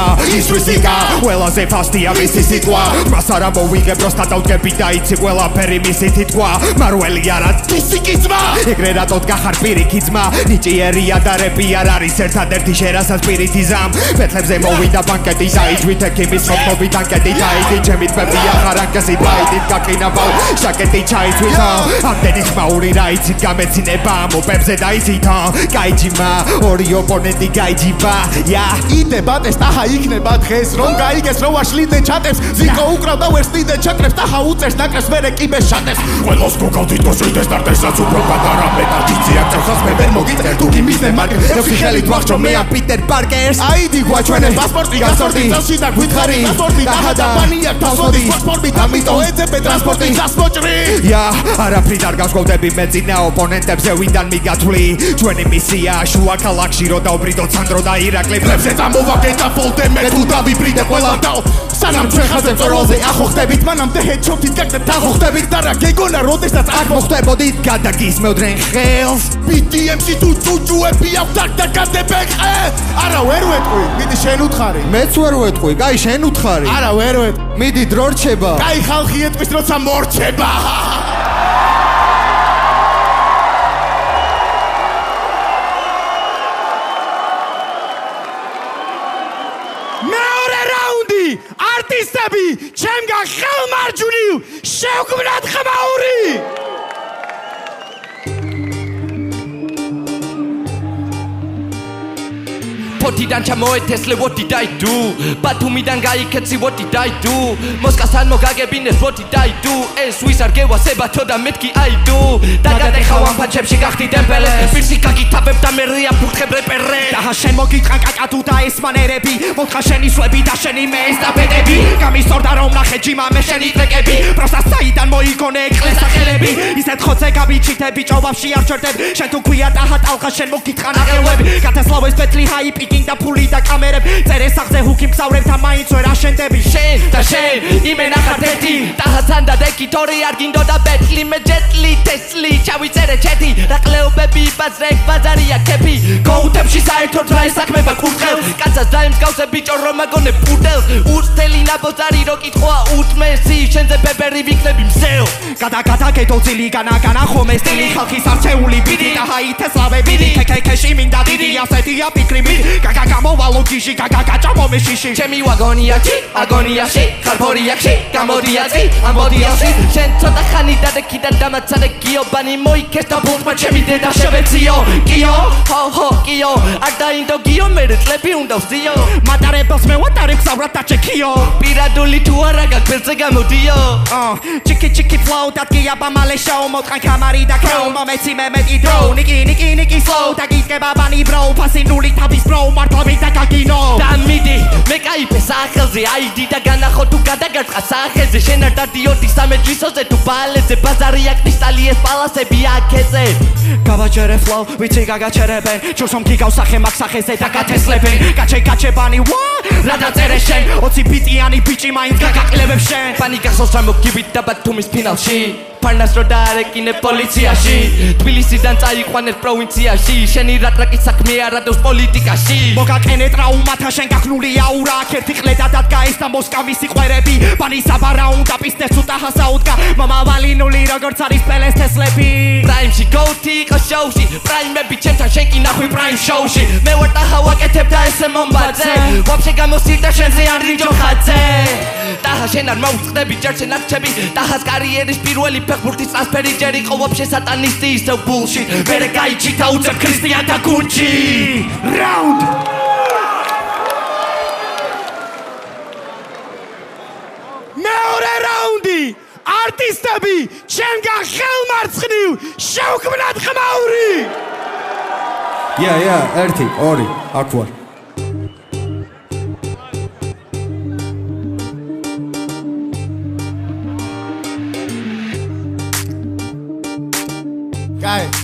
ის რუსიკა ყველაზე ფასტია მისი სიტყვა მას არ ამოვიგებ როსტა დავდგები და იცი ყველაფერი მისი თითქვა მარველი არა ფიზიკი ძმა ეგრე რატოდ გახარ პირიქი ძმა ნიჭიერია და რეპი არ არის ერთადერთი შერასაც პირითი ზამ ფეთლებზე მოვიდა ბანკეტი დაიჯვით ექიმის ხობობით ანკეტი დაიდი ჩემი თბებია ხარანკესი ბაიდით გაკინავალ შაკეტი ჩაიცვითო ამდენი ხმაური რა იცით გამეცინება მოპებზე დაიცითო გაიჯიმა ორი ოპონენტი გაიჯიბა ია იდებათ ეს ტაჰა იქნება დღეს რომ გაიგეს რომ აშლიდნენ ჩატებს ზიკო უკრავდა ვერსტიდან ჩაკრებს ტაჰა უწევს ნაკრებს მერე კიბეს შატებს ყველოს გოგავდით მოსვიდეს დარდესაც უფრო პატარა მეტად იცი აქ ხალხს მე ვერ მოგიწერ თუ გიმისნე მარკერს ეხი ხელით ვახჭო მე ამ პიტერ პარკერს აიდი გვაჩვენე პასპორტი გასორტი წავში და გვითხარი პასპორტი ტაჰა და პანია თასოდი ფოსფორტი ამიტომ ეძებე ტრანსპორტი გასმოჭრი ია არაფრით არ გავსკოვდები მე წინა ოპონენტებზე ვინდან მიგათვლი ჩვენი მისია შუა ქალაქში რო დავბრიდო სანდრო და ირაკლი ფლებზე წამოვაგე და ფოლდე მე თუ დავიბრიდე ყველა და სანამ ჩვენ ხაზე წოროლზე ახოხდებით მანამდე ჰედშოტით გაგდებ დახოხდებით და რა გეგონა როდესაც აქ მოხდებოდით გადაგისმევდნენ ხელს BDMC თუ ჯუჯუები აქვს აქ და გადებენ ხე არა ვერ ვეტყვი მიდი შენ უთხარი მეც ვერ ვეტყვი კაი შენ უთხარი არა ვერ ვეტყვი მიდი დრო რჩება კაი ხალხი ეტყვის როცა მორჩება არტისტები ჩემგან ხელმარჯვნივ შევქმნათ ხმაური Potidán chamoetesle what did I do? Batumidán gaiketsi what did I do? Moskasán mogagabines what did I do? Swiss-არ გევასებათო და მეთქი I do დაგადეხავ ამ ფაჩებში გახდი დემპელე პირსი გაგითავებ და მე რეა ფურთხებ რეპერე და შენ მოგიტყა კაკათუ და ეს მანერები მოთხა შენი სვები და შენი მე ესტაფეტები გამისწორდა რომ ნახე ჯიმა მე შენი ტრეკები პროსტა საიდან მოიგონე ეკლეს სახელები ისეთ ხოცე გაბიჩითე ბიჭო ვაფშე არ ჩერდებ შენ თუ ქვია ტაჰა ტალხა შენ მოგიტყა ნახევები გათესლავეს პეტლი ჰაიპი და ფული და კამერები წერე სახზე ჰუკი მგზავრებთან მაინც ვერ აშენდები შენ და შენ იმენა ხარ ერთი ტაჰასთან და დეკიტორი არ გინდოდა ბეტლი მე ჯეტლი ტესლი ჩავიწერე ჩეთი და ყლეობები ბაზრეკ ბაზარია კეფი გოუთებში საერთოდ რა ესაქმება კურთხელს კაცას დაემსგავსე ბიჭო რომ აგონე პუდელს ურთელი ნაბოზარი რო კითხვა უთმესი შენზე ბებერი ვიქნები მსეო გადაგედო ძილი განაგანა ხომე სტილი ხალხის არჩეული ბიდი და ჰაითესლავები ქექეში მინდა დიდი ასეთია ფიქრი მიდი გამოვალო გიჟი გაგაჭამო მე შიში ჩემი ვაგონიაში აგონიაში ხარ ფორიაქში გამოდიაზი ამბო სტუდიაში შენ ცოტა ხანი დადექიდან დამაცადე გიობანი მოიქეს და ბულტმა ჩემი დედა შევეციო კიო ჰო კიო არ დაინდო გიო მე წლები უნდა ვზიო მატარებელს მე ვატარებ გზავრად დაჩეკიო პირადული თუ არა გაგბერზე გამოდიო ჩიკი ფლოუ დადგია ბამალე შოუ მოტყან კამარი და ქროუ მომეცი მე მეტი დრო ნიკი სლოუ დაგიწყება ბანი ბროუ ფასინული თავის ბროუ მართლა მე დაგაგინო და მიდი მე кайფე სახელზე აიდი და განახო თუ გადაგარწყა სახელზე შენ არ დადიოდი სამეჯლისოზე თუ ბალეზე ბაზარია კრისტალიეს პალასები აქეზე გავაჯერე ფლოუ ვიცი გაგაჩერებენ ჩურსომქი გავსახე მაგ სახეზე და გათესლებენ გაჩებანი ვა რა დაწერე შენ 20 ბიტიანი ბიჭი მაინც გაგაკლებებ შენ პანი გახსოვს რა მოგივით და ბათუმის ფინალში ფარნას რო დაარეკინე პოლიციაში თბილისიდან წაიყვანეთ პროვინციაში შენი რა ტრაკის საქმე არა დევს პოლიტიკაში მოგაკენე ტრაუმათა შენ გაქნული აურა ერთი ყლედა დადგა ეს და მოსკავის სიყვერები პანის აბარაუნდა პისტეს უტაჰა საუდგა მომავალინული როგორც არის პელეს თესლები პრაიმში გოუთი იყო შოუში პრაიმები ჩემთან შენ კი ნახვი პრაიმ შოუში მე ვარ ტაჰა ვაკეთებ და ესე მომბაძე ვაფშე გამოსილდა შენზე არ რიჯო ხაძე ტაჰა შენ არ მოუწყდები ჯერ შენ არჩები ტაჰას კარიერის პირველი ფეხბურთის ტრანსფერი ჯერ იყო ვაფშე სატანისტი ისევ ბულშიტ მერე გაიჩითა უწევ ქრისტიანთა გუნდში რაუნდ მეორე რაუნდი არტისტები ჩემგან ხელმარცხნივ შევქმნათ ხმაური ია 1 2 აქ ვარ კაი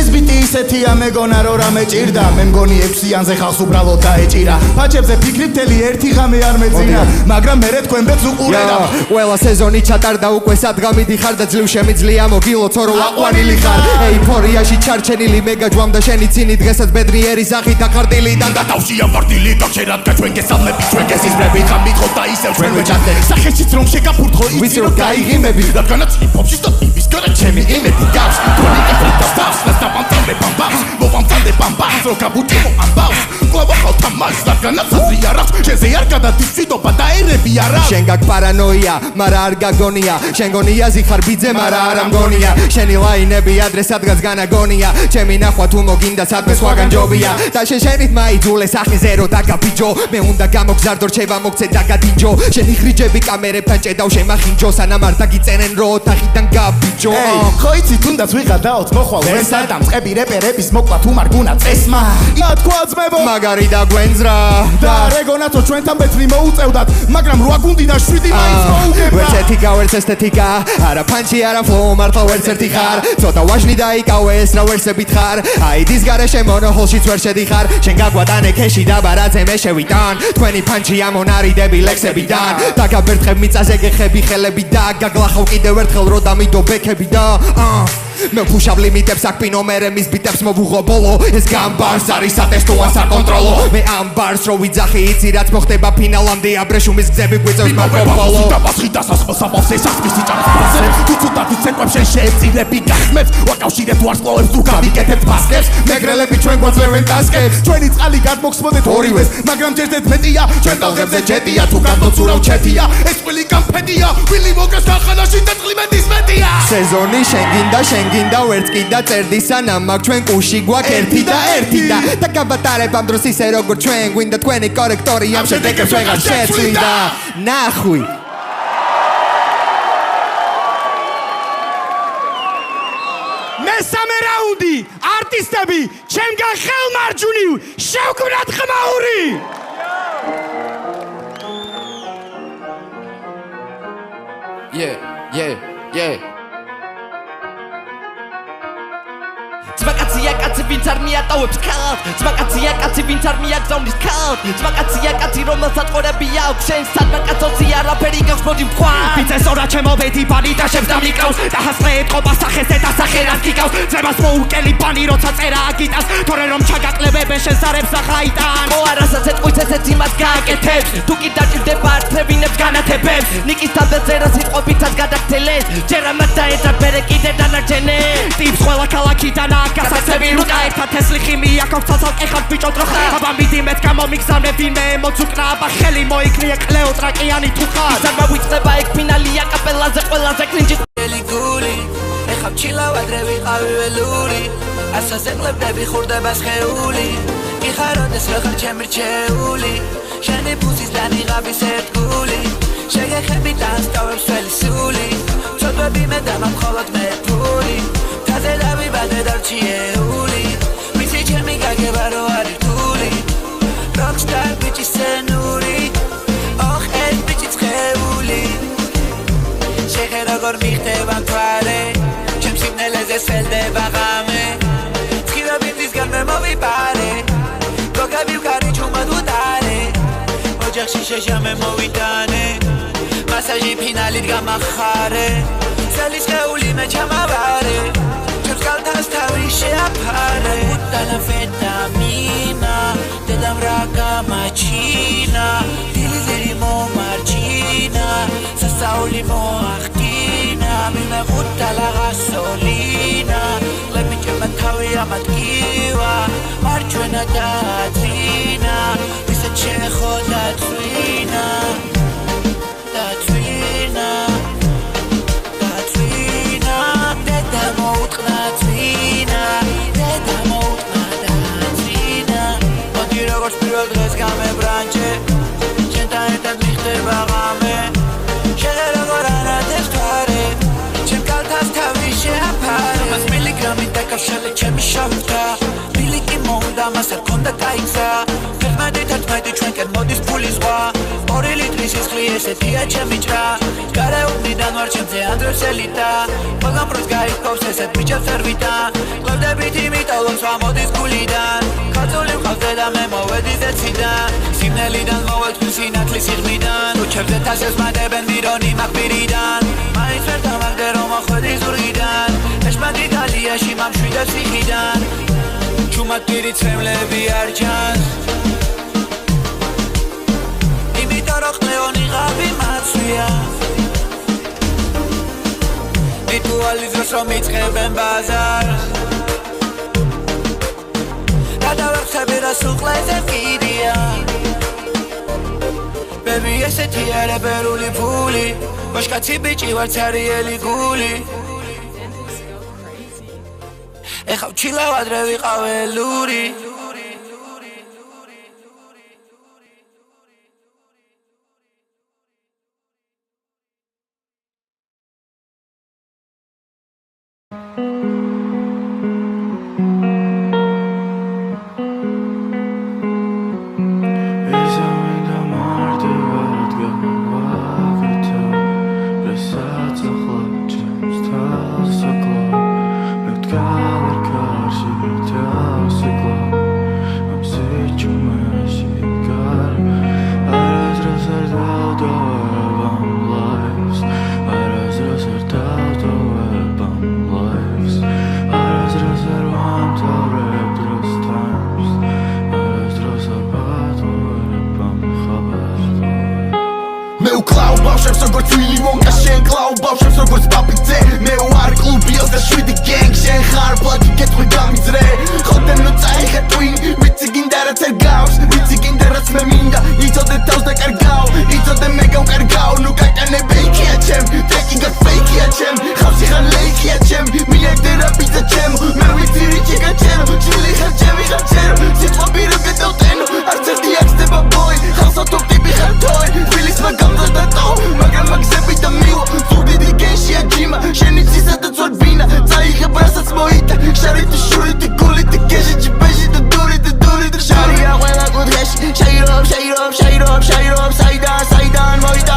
ეს ბიტი ისეთია მეგონა რო რამე ჭირდა მე მგონი 6-იანზე ხალხს უბრალოდ დაეჭირა ფაჩებზე ფიქრი მთელი ერთი ღამე არ მეძინა მაგრამ მერე თქვენ ბედს უყურედა ყველა სეზონი ჩატარდა უკვე სადგამიდი ხარ და ძლივ შემიძლია მოგილო ცორო აყვანილი ხარ ეიფორიაში ჩარჩენილი მე გაჯვამ და შენი ცინი დღესაც ბედნიერი სახით ახარტილიდან და თავშია ვარდილი და შერად გაჩვენ გესალმები ჩვენ გესიზმრები ხამითხოთ და ისევ ჩვენ ვეჭადეთ სახეშიც რომ შეგაფურთხო იცი რომ გაიღიმები რადგანაც ჰიპ-ჰოპში და იმის გარეთ ჩემი იმედი გავს თქვენი კეთილდას და პანტალე პამპას მოვამტალე პამპას რო გაბუტიმო ამბავს კლავო ხალთა მას რადგანაც აზრი არ აქვს შენზე არ გადადის ციდობა და ერები არ აქვს შენ გაგ პარანოია მაგრამ არ გაგონია შენ გონიაზი ხარ ბიძე მაგრამ არ ამგონია შენი ლაინები ადრე სადღაც განაგონია ჩემი ნახვა თუ მოგინდა სადმე სხვაგან ჯობია და შენით მაიძულე სახეზე რო დაგაბიჯო მე უნდა გამოგზარდო რჩევა მოგცე და გადიჯო შენი ხრიჯები კამერებთან ჭედავ შემახინჯო სანამ არ დაგიწენენ რო ოთახიდან გაბიჯო ხო იცი თუნდაც ვიღადაოთ მოხვალ ვესა და მწყები რეპერების მოკლა თუ მარგუნა წესმა ია თქვა ძმებო მაგარი და გვენძრა და რეგონაცო ჩვენთან ბეთლი მოუწევდათ მაგრამ რა გუნდინა 7 მაინც მოუგებდა ვერც ეთიკა ვერც ესთეტიკა არა ფანჩი არა ფლოუ მართლა ვერც ერთი ხარ ცოტა ვაჟნი დაიკავეს რა ვერსებით ხარ აიდის გარეშე მონოჰოლშიც ვერ შედიხარ შენ გაგვატანე ქეში და ბარაძე მე შევიტან თქვენი ფანჩი ამონარიდები ლექსებიდან და გაბერთხებ მიწაზე გეხები ხელები და გაგლახავ კიდევ ერთხელ რო დამიდო ბექები და მე ფუშავ ლიმიტებს აქ პინომერე მის ბიტებს მოვუღო ბოლო ეს გამბარს არის სატესტო ან საკონტროლო მე ამბარს რო ვიძახი იცი რაც მოხდება ფინალამდე აბრეშუმის გზები გვიწევს მარკოპოლო და პასხი დასასხმოს აბავსე სასმისი ჭარბაზე თუ ცოტა ცეკვებს შენ შეეწირები გახმებს ვაკავშირებ ვარსკვლავებს თუ გავიკეთებ პასკებს მეგრელები ჩვენ გვაძლევენ ტასკებს ჩვენი წყალი გადმოგსმოდეთ ორივეს მაგრამ ჯერდეთ მეტია ჩვენ ტალღებზე ჯეტია თუ გადმოცურავ ჩეთია ეს ყველი კამფედია ვილი მოგეს ხანაში და წლიმეთის მეტია სეზონი შენ გინდა ვერც კიდა წერდი სანამ აქ ჩვენ კუში გვაქვს ერთი და გაბატარებ ამ დროს ისე როგორ ჩვენ გვინდა თქვენი კორექტორი ამ შედეგებს ვეღარ შეცვლიდა ნახვი მესამე რაუნდი არტისტები ჩემგან ხელმარჯვნივ შევქმნათ ხმაური yeah Zmakacია კაცი ვინც არ მიატოვებს ხალხს Zmakacია კაცი ვინც არ მიაგზავნის ხალხს Zmakacია კაცი რომელსაც ყურები აქვს შენ სადმე კაცოც არაფერი გაქვს მოდი ვთქვა ვიცესორა ჩემო ბედი ბანი და შევს და მიკავს და ჰასყეეთ ყობა სახეზე და სახერას გიკავს ძებას მოუკელი ბანი როცა წერა აგიტას თორე რომ ჩაგაკლებებენ შენ ზარებს ახაიტან ო არასაც ეთყვის ესეც იმას გააკეთებს თუ კი დაჭირდება არცევინებს განათებებს ნიკის თავზე წერა სიტყვებითაც გადაგთელეს ჯერ ამათ დაეძა ბერე კიდე დანარჩენე ტიპს ყველა ქალაქიდან გასაცები რუკა ერთად თესლი ხიმია ქოქ ცალცალკე ხარ ბიჭო დროხა აბა მიდი მეც გამომიგზავნე ვინმე ემოცუკნა აბა ხელი მოიქნიე კლეოტრაკიანი თუ ხარ ზარმა ვიწყდება ეგ ფინალია კაპელაზე ყველაზე კრინჯი გული ეხა ჩილავ ადრე ვიყავი ველური ასაზე ყლებდები ხურდება სხეული იხაროდეს რა ხარ ჩემი რჩეული შენი ფუძის დანიღაბის ერთგული შეგეხები დასტავებს ველი სული ცოდვები მე და მხოლოდ მე ფული თაზე დავიბადე დარჩიეული ვიცი ჩემი გაგება რო არის თული rockstar bitch სცენური ოხ ეს bitch ცხეული შეხედა გორ მიხდება მთვარე ჩემს სიგნალზე სელდება ღამე ცხირები მისგან მე მოვიპარე გოგები ვკარი ჩუმად უტარე ოჯახში შეშამე მოვიტანე მასაჟი ფინალით გამახარე წელის ხეული მე ჩამავარე ჩემს კალთას თავი შეაფარე უტანა ვეტამინა დედამ რა გამაჩინა დილიზერი მომარჯინა სასაული მოახდინა მიმე უტალა გასოლინა ლები ჩემ თავი ამატკივა მარჯვენა დაძინა ვისაც შეხოდა წვინა დღეს გამებრანჭე შენთან ერთად მიხდება ღამე შეღერა გორანათებს თვარე ჩემ კალთას თავი შეაფარე მას მილიგრამით დაკავშირე ჩემი შავდა მილიკი მოუნდა მას არ ქონდა კაიგზა ფეხმადი თათმადი ჩვენკენ მოდის ფული ზღვა 2 ლიტრი სისხლი ესეთია ჩემი ჭრა გარეუბნიდან ვარ ჩემზე ანდრევს ელიტა ყველგან პროს გაიქოვს ესეთ ბიჭებს ერვიტა გლევდებით იმიტოლობს ვამოდის გულიდან ქართული ვყავდე და მე მოვედი ზეციდან სიგნალიდან მოვეთქვი სინათლის სიღმიდან უჩერდე თასებს მატებენ მირონი მაგბირიდან მაინც ვერ დამაგდე რომ მოხვედი ზურგიდან ეშმადი დალიაში მამშვიდებს სიხიდან ჩუმად პირი ცემლები არ ჩანს იმიტომ რომ ყლეონი ღაბი მაცვია რიტუალიზმს რომ იწყებენ ბაზარს გადავახსები რა სუყლეზე კიდია ბები ესეთი არაბერული ფული ბოშკაცი ბიჭი ვარ ცარიელი გული ეხა ჩილავ ადრე ვიყავ ველური Shade up, saidaan, moita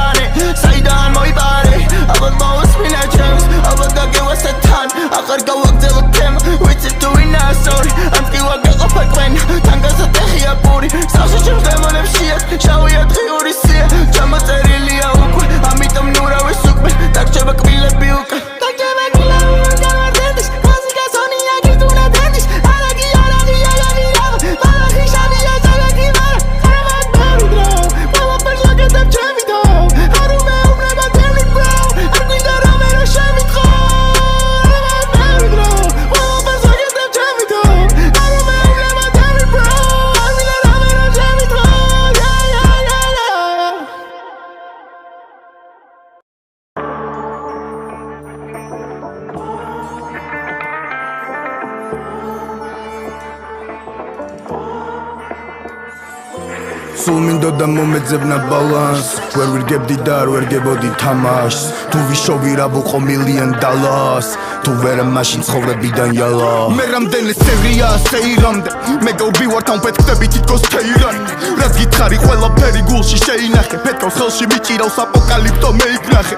სულ მინდოდა მომეძებნა ბალანს ვერ ვირგებდი და არ ვერ გებოდი თამაშს თუ ვიშოვი რა ვუყო $1,000,000 თუ ვერა მაშინ ცხოვრებიდან იალა მე რამდენი სერია სეირამდე მე გავბივარ თან პეთქდები თითქოს თეირანი რაც გითხარი ყველაფერი გულში შეინახე პეთქავს ხელში მიჭირავს აპოკალიფტო მე იქნახე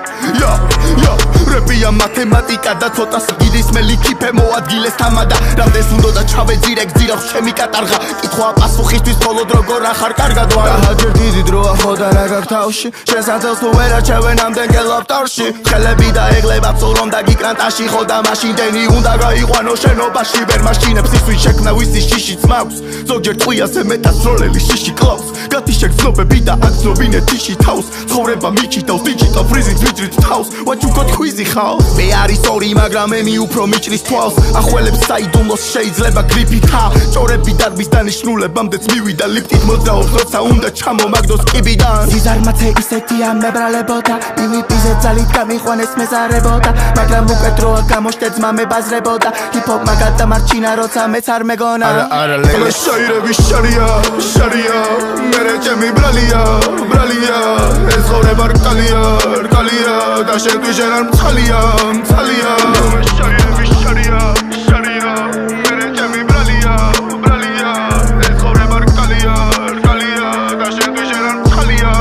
რეპია მათემატიკა და ცოტა სიგიდის მელიქიფე მოადგილეს თამადა რამდენს უნდა ჩავეძირე გძირავს ჩემი კატარღა კითხვა პასუხისთვის მხოლოდ როგორ ახარ კარგად ვარ აჯერ დიდი დროა ხოდა რა გაქვს თავში შესაძლოა თუ ვერ არჩევენ ამდენ გელავტარში ხელები და ეგლება წურონ და გიკრანტაში ხოდა მაშინდენი უნდა გაიყვანო შენობაში ვერ მაშინებს ისვი შექმნა ვისი შიშიც მაქვს ზოგჯერ ტყვიაზე მეტასროლელი შიში კლავს გათიშე გზნობები და აგზნობინე თიში თავს ცხოვრება მიჩიტავს დიჯიტალ ფრიზინგს ვიძრით თავს what you got quizy ხავს მე არის ორი მაგრამ ემი უფრო მიჭრის თვალს ახველებს საიდუმლოს შეიძლება გრიფიქა ჭორები დარბის დანიშნულებამდეც მივიდა ლიფტით მოძრაობს როცა უნდა ჩამომაგდოს კიბიდან სიზარმაცე ისეთია მებრალებოდა პივიპიზე ძალით გამიყვანეს მეზარებოდა მაგრამ უკვე დროა გამოშტე ძმა მებაზრებოდა ჰიპ-ჰოპმა გადამარჩინა როცა მეც არ მეგონა არა ლელა შაირები შარია მერე ჩემი ბრალია ეს ცხოვრება რკალია და შენთვის შენ არ მცალია შაირები შარია მერე ჩემი ბრალია ეს ცხოვრება რკალია და შენთვის შენ არ მცალია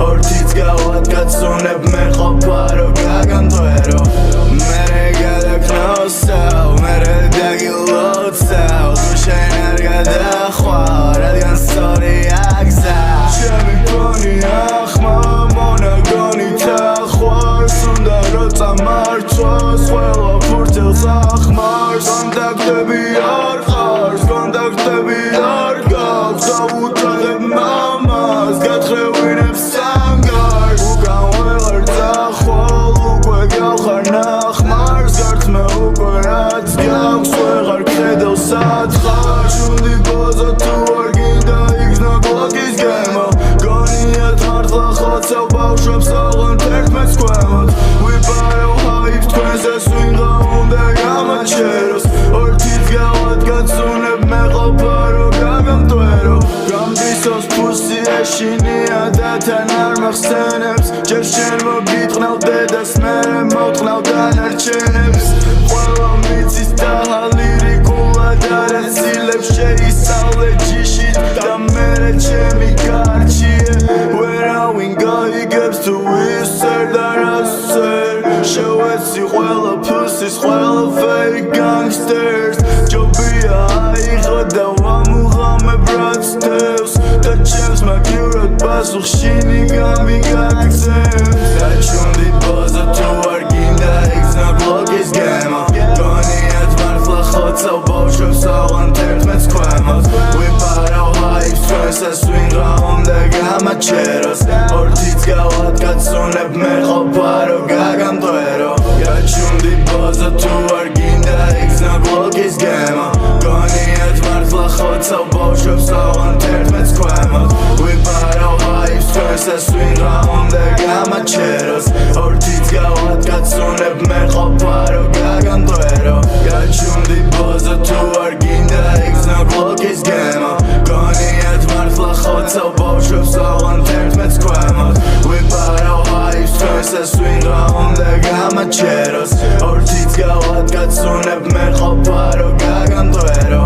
ორთიც გავად გაცუნებ მე ყოფა რო გაგამდვერო მერე გადაკნოსავ მერე დაგილოცავ თუ შენ არ გადახვარ რადგან სწორი აგზა ჩემი გონი ახმა მონაგონი თახვარს უნდა რო წამარჩოს ყველა ფურთელს ახმარს კონტაქტები არ ხარს კონტაქტები არ გაქვს დავუთრაღებ მამას გათხრევინებს სანგარს უკან ვეღარ წახვალ უკვე გავხარ ნახმარს გართმე უკვე რაც გაქვს ვეღარ ხედავ სათხარ შუნდი ბოზა თუ არ გინდა იგზნა გლოკის გემო გონიათ მართლა ხოცავ ბავშვებს აღონ თერთმეტს ქვემოთ ვიპარო ჰაიფ თქვენს ეს ვინღა უნდა გამაჩეროს ორთიც გავად გაცუნებ მე ყოფა რო გაგამდვერო გამდისოს ფუსი ეშინია და თან არ მახსენებს ჯერ შენ მოგიტყნავ დედას მერე მოვტყნავ დანარჩენებს ყველა მიცის და ლირიკულად არ ეცილებს შეისწავლე ჯიშით და მერე ჩემი გარჩიე ვერავინ გაიგებს თუ ვისერ და რასწერ შევეცი ყველა ფუსის ყველა fake gangsters ჯობია აიღო და ვამუღამებ რაც თევს და ჩემს მაგივრად პასუხშინი გამიგაქცევს დაჩუნდი ბოზა თუ არ გინდა იგზნა გლოკის გემო გონიათ მართლა ხოცავ ბავშვებს აღონ თერთმეტს ქვემოთ ვიპარავ ჰაიფს თქვენს ეს ვინღა უნდა გამაჩეროს ორთიც გავად გაცუნებ მე ყოფა რო გაგამდვერო დაჩუნდი ბოზა თუ არ გინდა იგზნა გლოკის გემო გონიათ მართლა ხოცავ ბავშვებს აღონ თერთმეტს ქვემოთ ვიპარავ ჰაიფს თქვენს ეს ვინღა უნდა გამაჩეროს ორთიც გავად გაცუნებ მე ყოფა რო გაგამდვერო გაჩუნდი ბოზა თუ არ გინდა იგზნა გლოკის გემო გონიათ მართლა ხოცავ ბავშვებს აღონ თერთმეტს ქვემოთ ვიპარავ ჰაიფს თქვენს ეს ვინღა უნდა გამაჩეროს ორთიც გავად გაცუნებ მე ყოფა რო გაგამდვერო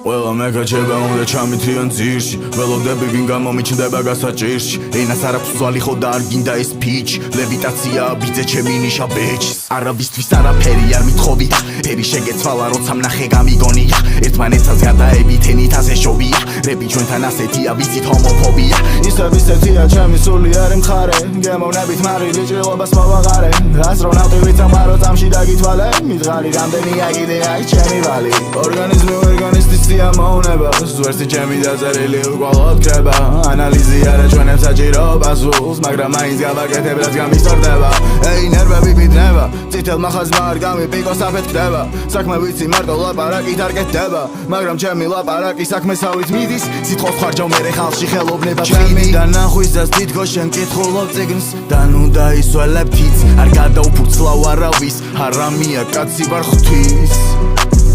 ყველა მეკაჩება უნდა ჩამითრიან ძირში ველოდები ვინ გამომიჩნდება გასაჭირში ენას არ აქვს ძვალი ხო და არ გინდა ეს ფიჩ ლევიტაცია ბიძე ჩემი ნიშა ბეჩს არავისთვის არაფერი არ მithხოვი ერი შეგეცვალა როცა მნახე გამიგონია ერთმანეთსაც გადაებით ენით ასე შობია რები ჩვენთან ასეთია ვიცით ჰომოფობია ისებისეთია ჩემი სული არ მხარე გემოვნებით მარილი ჭრილობას მოვაღარე ასტრონავტი ვით ამარო წამში დაგითვალე მითხარი რამდენია კიდე აი ჩემი ვალი ორგანიზმი ორგანისტის სიამოვნება ზვერსი ჩემი დაწერილი უყოლოდ ქრება ანალიზი არა ჩვენებს საჭირო პასუხს მაგრამ მაინც გავაკეთებ რაც გამისწორდება ეი ნერვები ბიძნება წითელმა ხაზმა არ გამიპიკოს აფეთქდება საქმე ვიცი მარტო ლაპარაკით არ კეთდება მაგრამ ჩემი ლაპარაკი საქმესავით მიდის სიტყვის ხარჯავ მერე ხალხში ხელოვნება ჩემიდან ნახვისას თითქოს შენ კითხულობ წიგნს და ნუ დაისვალებ თიც არ გადაუფუძლავ არავის ჰარამია კაცი ვარ ღვთის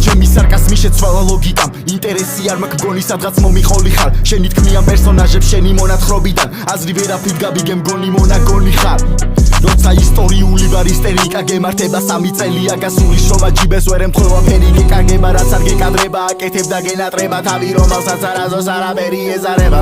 ჩემი სარკასმი შეცვალა ლოგიკამ ინტერესი არ მაქვს გონი სადღაც მომიხოლი ხარ შენი თქმიან პერსონაჟებს შენი მონათხრობიდან აზრი ვერაფრით გაბიგე მგონი მონაგონი ხარ როცა ისტორიული ვარ ისტერიკა გემართება 3 წელია გასული შრომა ჯიბეს ვერ ემთხვევა ფერი გეკარგება რაც არ გეკადრება აკეთებ და გენატრება თავი რომელსაც არაზოს არაფერი ეზარება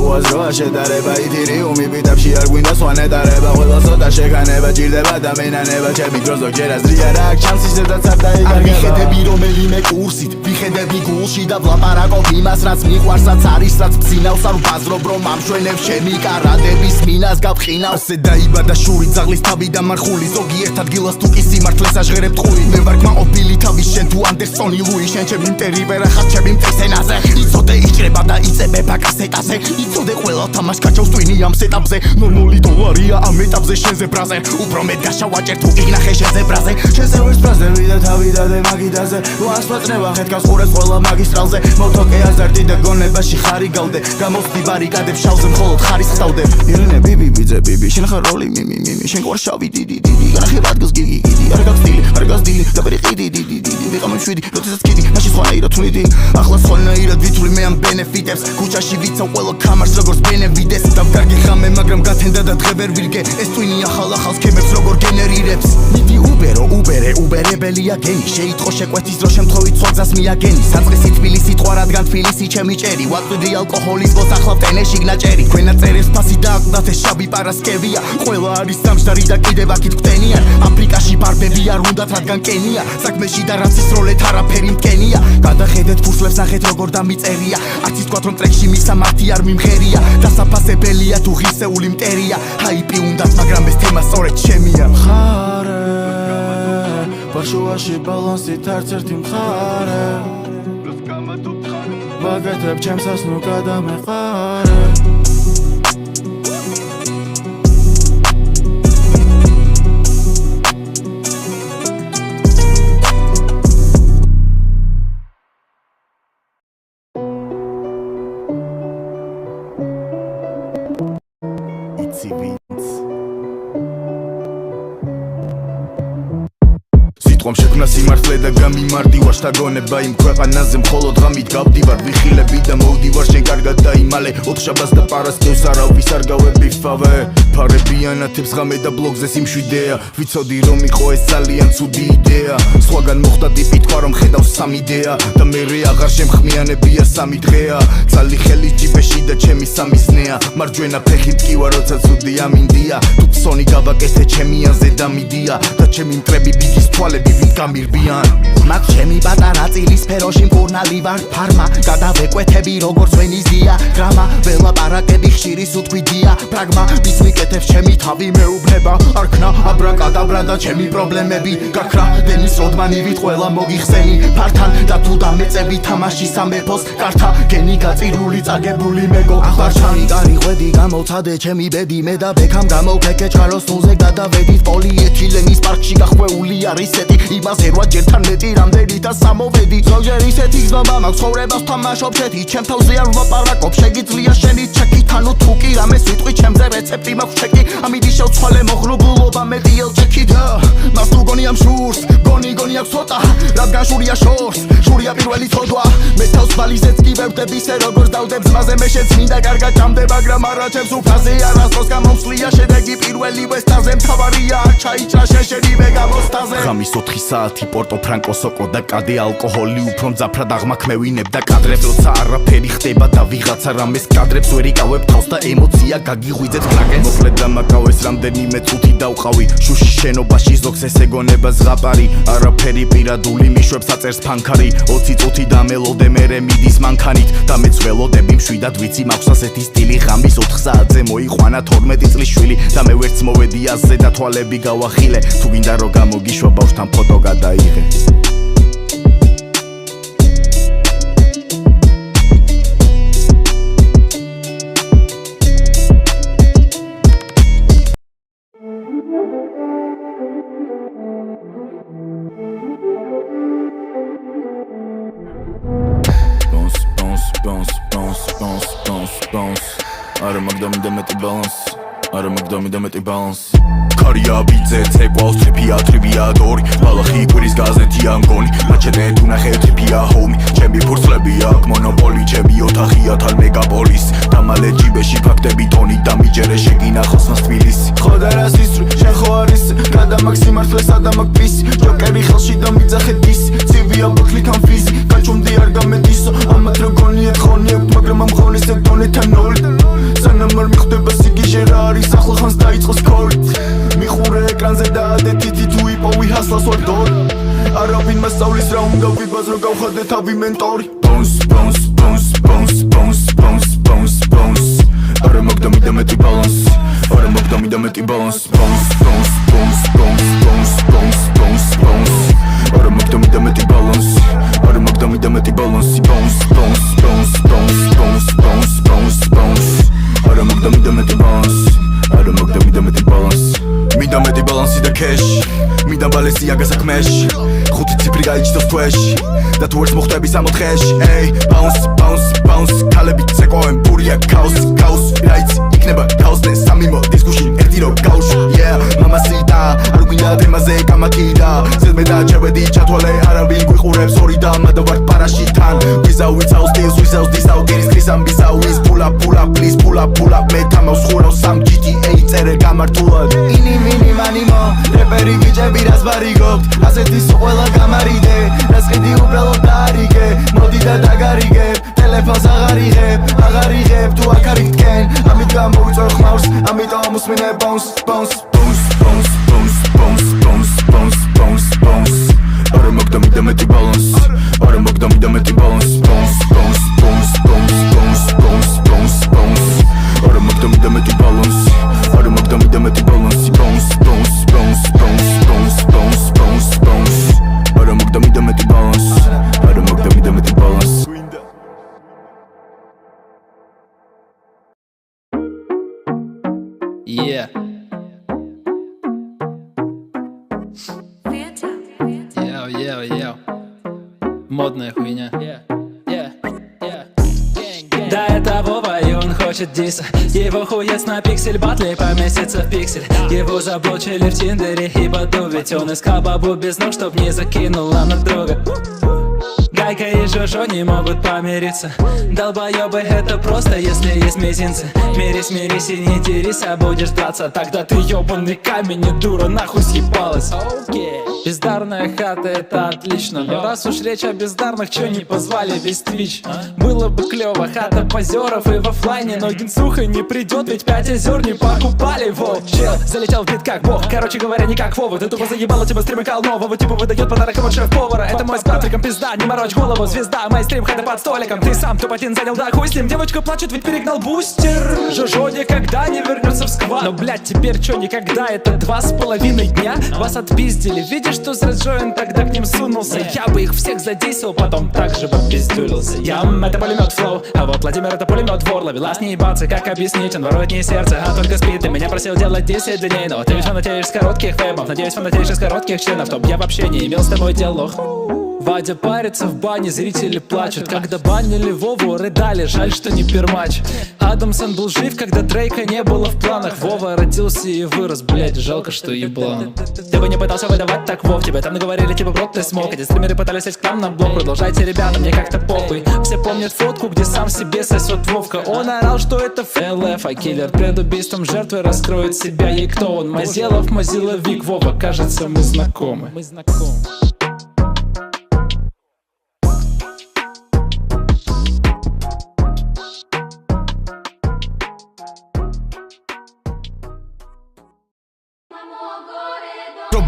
უაზროა შედარება იდირიუმი ვიდაბში არ გვინდა სხვა ნეტარება ყველა ცოტა შეგანება ჭირდება და მენანება ჩემი დრო ზოგჯერ აზრი არა აქვს ჩანს ისედაც არ დაიგარგება ვიხედები რომელიმე კურსით ვიხედები გულში და ვლაპარაკობ იმას რაც მიყვარსაც არის რაც ბძინავს არ ვბაზრობ რომ ამშვენებს ჩემი კარადების მინას გავხინავ ასე დაიბადა შური ძაღლის თავი და მარხული ზოგიერთ ადგილას თუ კი სიმართლეს აჟღერებ ტყუი მე ვარ კმაყოფილი თავის შენ თუ ანდერსონი ლუი შენ ჩემი მტერი ვერა ხარ ჩემი მტესენაზე იცოდე იჭრება და იწებე ბაკასეტაზე იცოდე ყველა თამაშ გაჩავს ტვინი ამ სეტაპზე ნორმალი დოლარია ამ ეტაპზე შენზე ბრაზე უფრო მეტ გაშავაჭერ თუ გიგნახე შენზე ბრაზე შენზე ვერს ბრაზე ვიდა თავი დადე მაგიდაზე ვასწრება ხეთქას ყურებს ყველა მაგისტრალზე მოვთოკე აზარტი და გონებაში ხარი გავდე გამოვხდი ბარიკადებს შავზე მხოლოდ ხარის ხდავდე ირენე ბიბი ბიძე ბიბი შენ ხარ როლი მიმი შენ ყორშავი დიდი განახე ადგილს გიგი არ გაგსტილი არ გაზდილი და პერიყიდი დიდი ვიყავ მშვიდი როდესაც კიდი მაშინ სხვანაირად თვლიდი ახლა სხვანაირად ვითვლი მე ამ ბენეფიტებს ქუჩაში ვიცავ ყველა კამარს როგორც ბენევიდეს და ვკარგი ხამე მაგრამ გათენდა და დღევერ ვირგე ეს ტვინი ახალ ახალ სქემებს როგორ გენერირებს მიდი უბერებელია გენი შეიტყო შეკვეთის დრო შემთხვევით სოძას მიაგენი საწყისი თბილისი თქვა რადგან თბილისი ჩემი ჭერი ვაკვდი ალკოჰოლის ბოს ახლა ტენეში გნაჭერი ქვენა წერებს ფასი და აკვდათ ეს შავი პარასკევია ყველა არის სამშდარი და კიდევ აქით გვტენიან აფრიკაში ბარბები არ უნდათ რადგან კენია საქმეში და რაცის როლეთ არაფერი მკენია გადახედეთ ფურსლებს ახეთ როგორ დამიწერია არც ის თქვათ რომ ტრეკში მისამართი არ მიმღერია დასაფასებელია თუ ღირსეული მტერია ჰაიპი უნდათ მაგრამ ეს თემა სწორედ ჩემია მხარე ბაშუაში ბალანსით არც ერთი მხარე ვაკეთებ ჩემსას ნუ გადამეყარე სიტყვამ შექმნა სიმართლე და გამიმარტივარ შთაგონება იმ ქვეყანაზე მხოლოდ ღამით გავდივარ ვიხილები და მოვდივარ შენ კარგად დაიმალე ოთხშაბათს და პარასკევს არავის არ გავები ფავე ფარებიანათებს ღამე და ბლოგზე სიმშვიდეა ვიცოდი რომ იყო ეს ძალიან ცუდი იდეა სხვაგან მოხდა ტიპი თქვა რომ ხედავს 3 იდეა და მერე აღარ შემხმიანებია 3 დღეა წალი ხელი ჯიბეში და ჩემი სამიზნეა მარჯვენა ფეხი ტკივა როცა ცუდი ამინდია თუ ფსონი გავაკეთე ჩემი აზე დამიდია და ჩემი მტრები ბიგის თვალები ვინ გამირბიან მაგ ჩემი პატარა წილის სფეროში მკურნალი ვარ ფარმა გადავეკვეთები როგორც ვენიზია გრამა ველაპარაკები ხშირი სუთქვიდია პრაგმა ვის მიკეთებს ჩემი თავი მეუბნება არქნა აბრაკადაბრა და ჩემი პრობლემები გაქრა დენის როდმანივით ყველა მოგიხსენი ფართან და თუ დამეწები თამაში სამეფოს კართა გენი გაწირული წაგებული მეგო აღარჩანი კარი ღვედი გამოვცადე ჩემი ბედი მე და ბექამ გამოვქეკე ჩაროს ნულზე გადავედით პოლიეთილენის პარკში გახვეული არის სეტი იმას ერვაჯერთან მეტი რამდენით და სამოვედი ზოგჯერ ისეთი გზნობა მაქვს ცხოვრებას თამაშობ ჩეთი ჩემ თავზე არ ვლაპარაკობ შეგიძლია შენი ჩეკი თანო თუ კი რამე სიტყვი ჩემზე რეცეპტი მაქვს ჩეკი ამიდი შევცვალე მოღრუბლობა მეტი ელჩეკი და მას თუ გონი ამ შურს გონი აქვს ცოტა რადგან შურია შორს შურია მაშინია პირველი ცოდვა მე თავს ვალიზეც კი ვერ ვდებ ისე როგორც დავდებ ზმაზე მე შეც მინდა კარგად ჩამდე მაგრამ არა ჩემს უფრაზე არასდროს გამომსვლია შედეგი პირველივე სტაზე მთავარია არ ჩაიჭრა შენშენივე გამოსტაზე ღამის 4 საათი პორტო ფრანკო სოკო და კადე ალკოჰოლი უფრო მძაფრად აღმაქმევინებ და კადრებს როცა არაფერი ხდება და ვიღაცა რამეს კადრებს ვერ იკავებ თავს და ემოცია გაგიღვიძეთ ფლაკენს მოკლედ დამაკავეს რამდენიმე წუთი დავყავი შუში შენობაში ზოგს ეს ეგონება ზღაპარი არაფერი პირადული მიშვებს აწერს ფანქარი 20 წუთი დამელოდე მერე მიდის მანქანით და მეც ველოდები მშვიდად ვიცი მაქვს ასეთი სტილი ღამის 4 საათზე მოიყვანა 12 წლის შვილი და მე ვერც მოვედი აზზე და თვალები გავახილე თუ გინდა რომ გამოგიშვა ბავშვთან ფოტო გადაიღე არა მაგდამი მეტი ბალანსი არა მაგდამი ბალანსი ქარია ბიძე ცეკვავს ტრიპია ტრიბიადორი ბალახი კვირის გაზეთია მგონი მაჩენე თუ ნახე ტრიპია ჰომი ჩემი ფურცლებია აქ მონოპოლი ჩემი ოთახია თან მეგაპოლის დამალე ჯიბეში ფაქტები ტონი და მიჯერე შეგინახოს მას თბილისი ხო და რას ისწრი შენ ხო არის გადამაქსიმართლეს ადამაკ-პის ჯოკერი ხელში და მიძახე დის ცივია ბოთლი თან ფიზი გაჩუმდი არ გამედისო ამათ რო გონიეთ ხონიებთ მაგრამ ამ ხონის ეკდონეთან ნოლი სანამ არ მიხვდება სიგიჟე რა არის ახლა ხანს დაიწყოს ქორით მიხურე ეკრანზე და ადეთითი თუ იპოვი ჰასლას ვარ დორი არავინ მასწავლის რა უნდა ვიბაზრო გავხადე თავი მენტორი ბონს ბონს ბონს ბონს ბონს ბონს ბონს ბონს არა მაგდამი მეტი ბალანსი არა მაგდამი მეტი ბალანსი ბონს ბონს ბონს ბონს ბონს ბონს ბონს ბონს არა მაგდამი მეტი ბალანსი არა მაგდამი მეტი ბალანსი ბონს ბონს ბონს ბონს ბონს ბონს ბონს ბონს არა მაგდამი მეტი ბალანსი არა მაგდამი მეტი ბალანსი მინდა მეტი ბალანსი და კეში მინდა ბალესია გასაქმეში ხუთი ციფრი გაიჩნდოს თვეში და თუ ერთს მოხვდები 4-ში ეი ბაუნს ბაუნს ბაუნს ქალები ცეკოენ პურია ქაოსი ქაოსი რაიც იქნება ქაოსზე სამი მოდის გუშინ ერთი რო გაუშვი მამასიტა არ გვინდა დემაზე კამაკიდა ზედმე და ჩევედი ჩათვალე არავინ გვიყურებს ორი და მადა ვარ პარაშითან ვიზავიცავს დილს ვიზავს დისაუ გერის კრისამ ვიზაუის პულა პულა პლის პულა პულა მე თამავს ხურავს 3 GTA წერე გამართულად ინი მინი მანიმო რეპერი ბიჭები რას ვარიგობთ ასეთი სულ ყველა გამარიდე რას ყიდი უბრალოდ დაარიგე მოდი და დაგარიგებ ტელეფონს აღარ იღებ თუ აქ არის თქვენ ამით გამოვიწვევ ხმავს ამიტომ უსმინე ბონს ბონს ბონს ბონს ბონს ბონს ბონს ბონს ბონს ბონს არა მაგდამი მეტი ბალანსი არა მაგდამი მეტი ბალანსი ბონს ბონს ბონს ბონს ბონს ბონს ბონს ბონს არა მაგდამი მეტი ბალანსი არა მაგდამი მეტი ბალანსი ბონს ბონს ბონს ბონს ბონს ბონს ბონს ბონს არა მაგდამი მეტი ბალანსი არა მაგდამი მეტი ბალანსი Yeah. Йоу. Модная хуйня. До этого он хочет диса. Его хуец на пиксель батле поместится в пиксель. Его заблочили в тиндере и баду, ведь он искал бабу без ног, чтоб не закинула на друга. Гайка и Жожо не могут помириться. Долбоёбы, это просто, если есть мизинцы. Мирись и не дерись, а будешь драться. Тогда ты ёбаный камень, не дура, нахуй съебалась. Бездарная хата, это отлично. Но раз уж речь о бездарных, чё не позвали весь твич? Было бы клёво, хата позеров и в оффлайне. Но генсуха не придет, ведь 5 озер не покупали. Воу, чел, залетел в бит как бог. Короче говоря, не как Вова. Ты тупо заебала, типа стримы кал нового. Типа выдает подарок от шеф-повара. Это мой с Патриком пизда, не морочь голову. Звезда, майстрим, хата под столиком. Ты сам топ-1 занял, да хуй с ним. Девочка плачет, ведь перегнал бустер. Жожо никогда не вернется в сквад. Но, блядь, теперь чё никогда? Это 2,5 дня. Вас отпиздили. Видишь, что с Раджоем тогда к ним сунулся? Я бы их всех задействовал, потом так же попиздюлился. Ям, это пулемет флоу. А вот Владимир, это пулемет вор. Ловелас не ебаться, как объяснить? Он ворует не сердце, а только спит. Ты меня просил делать 10 дней. Но ты ведь фанатеешь с коротких вебов. Надеюсь, фанатеешь из коротких членов. Чтоб я вообще не имел с тобой дел, лох. Вадя парится в бане, зрители плачут. Когда банили Вову, рыдали, жаль, что не пермач. Адамсон был жив, когда Дрейка не было в планах. Вова родился и вырос, блять, жалко, что еблан. Ты бы не пытался выдавать так, Вов. Тебе там наговорили, типа, брат, ты смог. Эти стримеры пытались сесть к нам на блок. Продолжайте, ребята, мне как-то похуй. Все помнят фотку, где сам себе сосет Вовка. Он орал, что это ФЛФ, а киллер перед убийством жертвы раскроет себя. Ей кто он? Мазелов, Мазиловик, Вова, кажется, мы знакомы.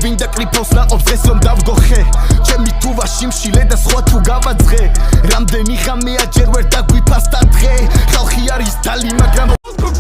Robin და კლიფოს ნაყოფს ეს რომ დავგოხე ჩემი თუვა შიმშილე და სხვა თუ გავაძღე რამდენი ხამია ჯერ ვერ დაგვიფასდა დღე ხალხი არის დალი მაგრამ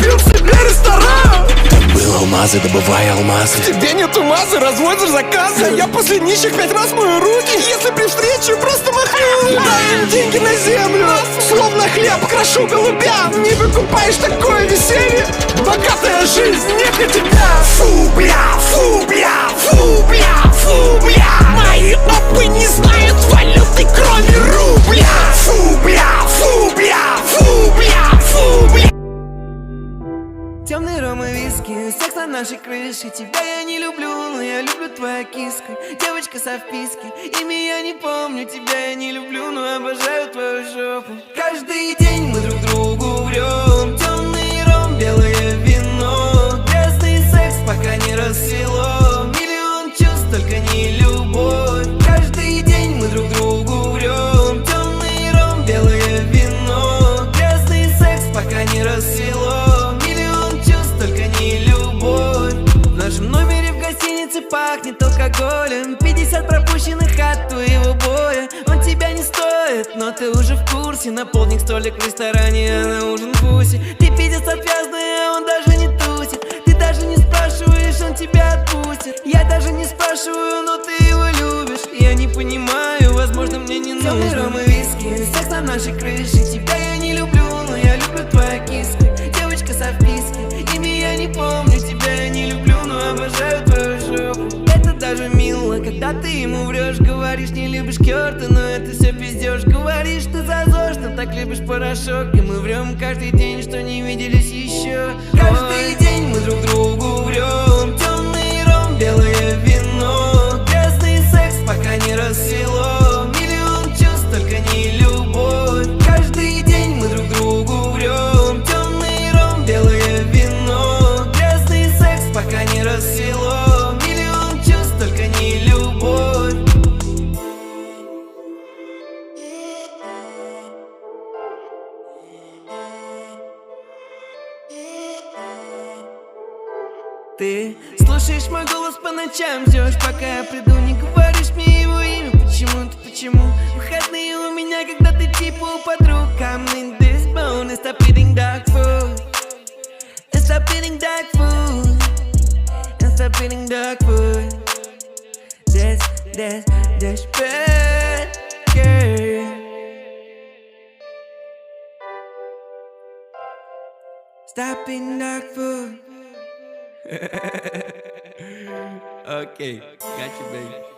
Купился мне ресторан Был алмазы, добывай алмазы Тебе нет алмазы, разводишь заказы Я после нищих 5 раз мою руки Если при встрече просто махну Дай деньги на землю Словно хлеб крошу голубя Не выкупаешь такое веселье Богатая жизнь не для тебя Фу, бля, фу, бля, фу, бля, фу, бля Мои опы не знают валюты, кроме рубля Фу, бля, фу, бля, фу, бля, фу, бля Темный ром и виски, секс на нашей крыше Тебя я не люблю, но я люблю твою киску Девочка со вписки, имя я не помню Тебя я не люблю, но обожаю твою жопу Каждый день мы друг другу врем Темный ром, белое вино Грязный секс, пока не рассвело Миллион чувств, только не любовь Каждый день мы друг другу врем Темный ром, белое вино Грязный секс, пока не рассвело только не любовь В нашем номере в гостинице пахнет алкоголем 50 пропущенных от твоего боя Он тебя не стоит, но ты уже в курсе На полдник столик в ресторане, а на ужин гуси Ты пиздец отвязный, а он даже не тусит Ты даже не спрашиваешь, он тебя отпустит Я даже не спрашиваю, но ты его любишь Я не понимаю, возможно мне не нужно Темный ром и виски, секс на нашей крыше Тебя я не люблю, но я люблю твою киску Девочка со вписки я не помню, тебя я не люблю, но обожаю твою жопу Это даже мило, когда ты ему врешь Говоришь, не любишь керты, но это все пиздешь Говоришь, ты зазорно, так любишь порошок И мы врем каждый день, что не виделись еще Каждый день мы друг другу врем Темный ром, белое вино Грязный секс, пока не рассвело Миллион чувств, только не любовь Каждый день мы друг другу врем Темный ром, белое вино пока не рассвело Миллион чувств, только не любовь Ты слушаешь мой голос по ночам Ждешь, пока я приду, не говоришь мне его имя Почему-то, почему Выходные у меня, когда ты типа у подруг I'm in this bone and stop eating dog food And stop eating dog food Stop eating dog food That's bad, girl Stop eating dog food Okay, got you, baby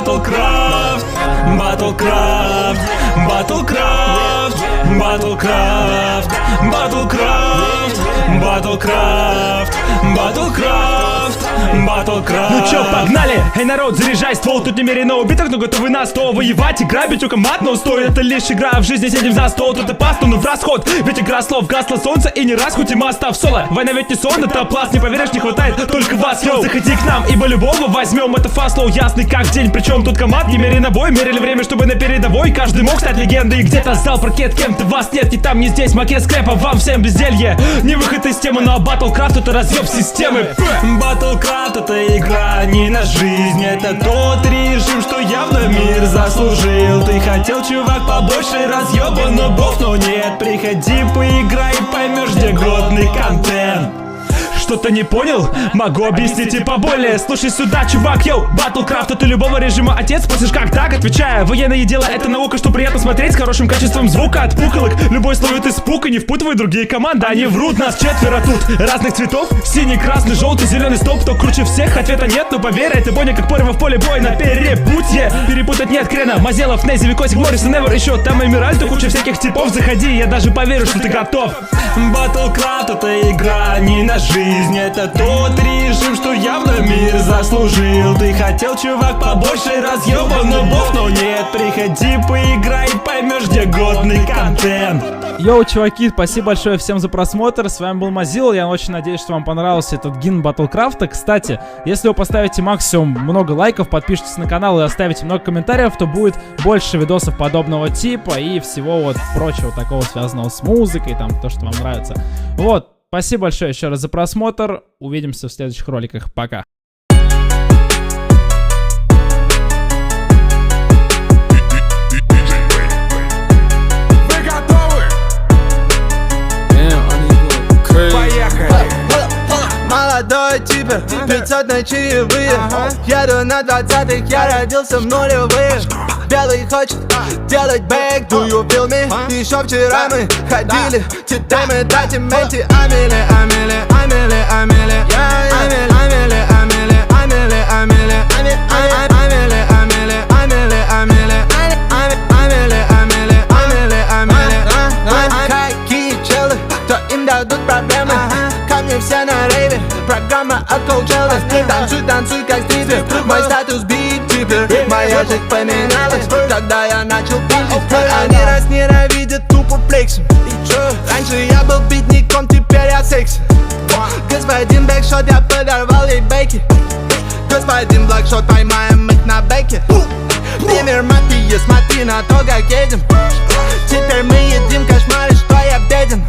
Battlecraft, Battlecraft, Battlecraft, Battlecraft, Battlecraft, Battlecraft, Battlecraft, Battlecraft. Ну чё, погнали? Эй, народ, заряжай ствол. Тут немерено убитых, но готовы на 100 воевать и грабить у команд, но стоит это лишь игра в жизни. Сидим за стол, тут и пасту, но в расход. Ведь игра слов, гасло солнце и не раз, хоть и маста в соло. Война ведь не сон, это пласт, не поверишь, не хватает только вас, йоу. Заходи к нам, ибо любого возьмем. Это фаслоу, ясный как день. Причем тут команд немерено бой. Мерили время, чтобы на передовой каждый мог стать легендой. И где-то сдал паркет, кем-то вас нет. Ни там, ни здесь, макет скрепа, вам всем безделье. Не выход из темы, но Battlecraft это разъеб системы. Battlecraft — это игра не на жизнь. Это тот режим, что явно мир заслужил. Ты хотел, чувак, побольше разъеба, но бог, но нет. Приходи, поиграй и поймешь, где годный контент. Что-то не понял? Могу объяснить и поболее. Слушай сюда, чувак, йоу, Battlecraft — это любого режима отец. Спросишь, как так? Отвечаю, военное дело — это наука, что приятно смотреть, с хорошим качеством звука от пуколок. Любой словит испуг, и не впутывай другие команды, они врут. Нас четверо тут, разных цветов: синий, красный, желтый, зеленый стоп. Кто круче всех? Ответа нет, но поверь, это бойня, как порево в поле боя на перепутье. Перепутать нет хрена. Мазелов, Нези, Викосик, Моррисон, Невер, еще там Эмиральд, куча всяких типов. Заходи, я даже поверю, что ты готов. Battlecraft — это игра не на жизнь. Это тот режим, что явно мир заслужил. Ты хотел, чувак, побольше разъеба, но бог, но нет. Приходи, поиграй и поймешь, где годный контент. Йоу, чуваки, спасибо большое всем за просмотр. С вами был Мазил. Я очень надеюсь, что вам понравился этот гимн Battlecraft. Кстати, если вы поставите максимум много лайков, подпишитесь на канал и оставите много комментариев, то будет больше видосов подобного типа и всего вот прочего такого, связанного с музыкой, там, то, что вам нравится. Вот. Спасибо большое еще раз за просмотр. Увидимся в следующих роликах. Пока. Молодой типер, 500 на чаевые. Еду на 20-х, я родился в нулевые. Белый хочет делать бэк, do you feel me? Еще вчера мы ходили, титами, татименти. Амели, амели, амели, амели, амели, амели, амели, амели, амели, амели, амели, амели, амели, амели, амели, амели. Какие челы, то им дадут проблемы. Ко мне все на рейве, программа от Coachella. Танцуй, танцуй, как стрипер, мой статус бит-типер. Моя жизнь поменялась, когда я начал пиздить. Они раз ненавидят тупо флексом. Раньше я был битником, теперь я секси. Господин бэкшот, я подорвал ей бейки. Господин блэкшот, поймаем их на бэке. Пример мафии, смотри на то, как едем. Теперь мы едим кошмары, что я беден.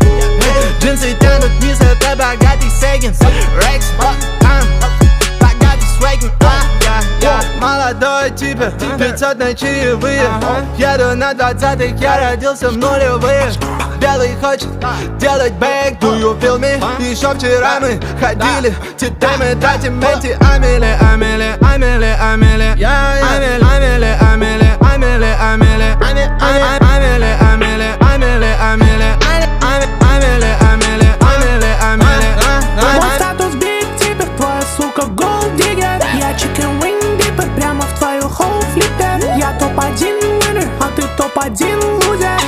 Джинсы тянут вниз, это богатый Сегинс. Рекс, богатый свегин. Молодой типер, 500 на чаевые. Еду на 20-х, я родился в нулевые. Белый хочет делать бэк, do you feel me? Еще вчера мы ходили, титами, татименти. Амели, амели, амели, амели, амели, амели, амели, амели, амели, амели, амели, амели, амели, амели, амели, амели. Мой статус биг-типер, твоя сука голд-диггер. Я чикен-винг-диппер, прямо в твою хоу-флиппер. Я топ-1 winner, а ты топ-1 лузер.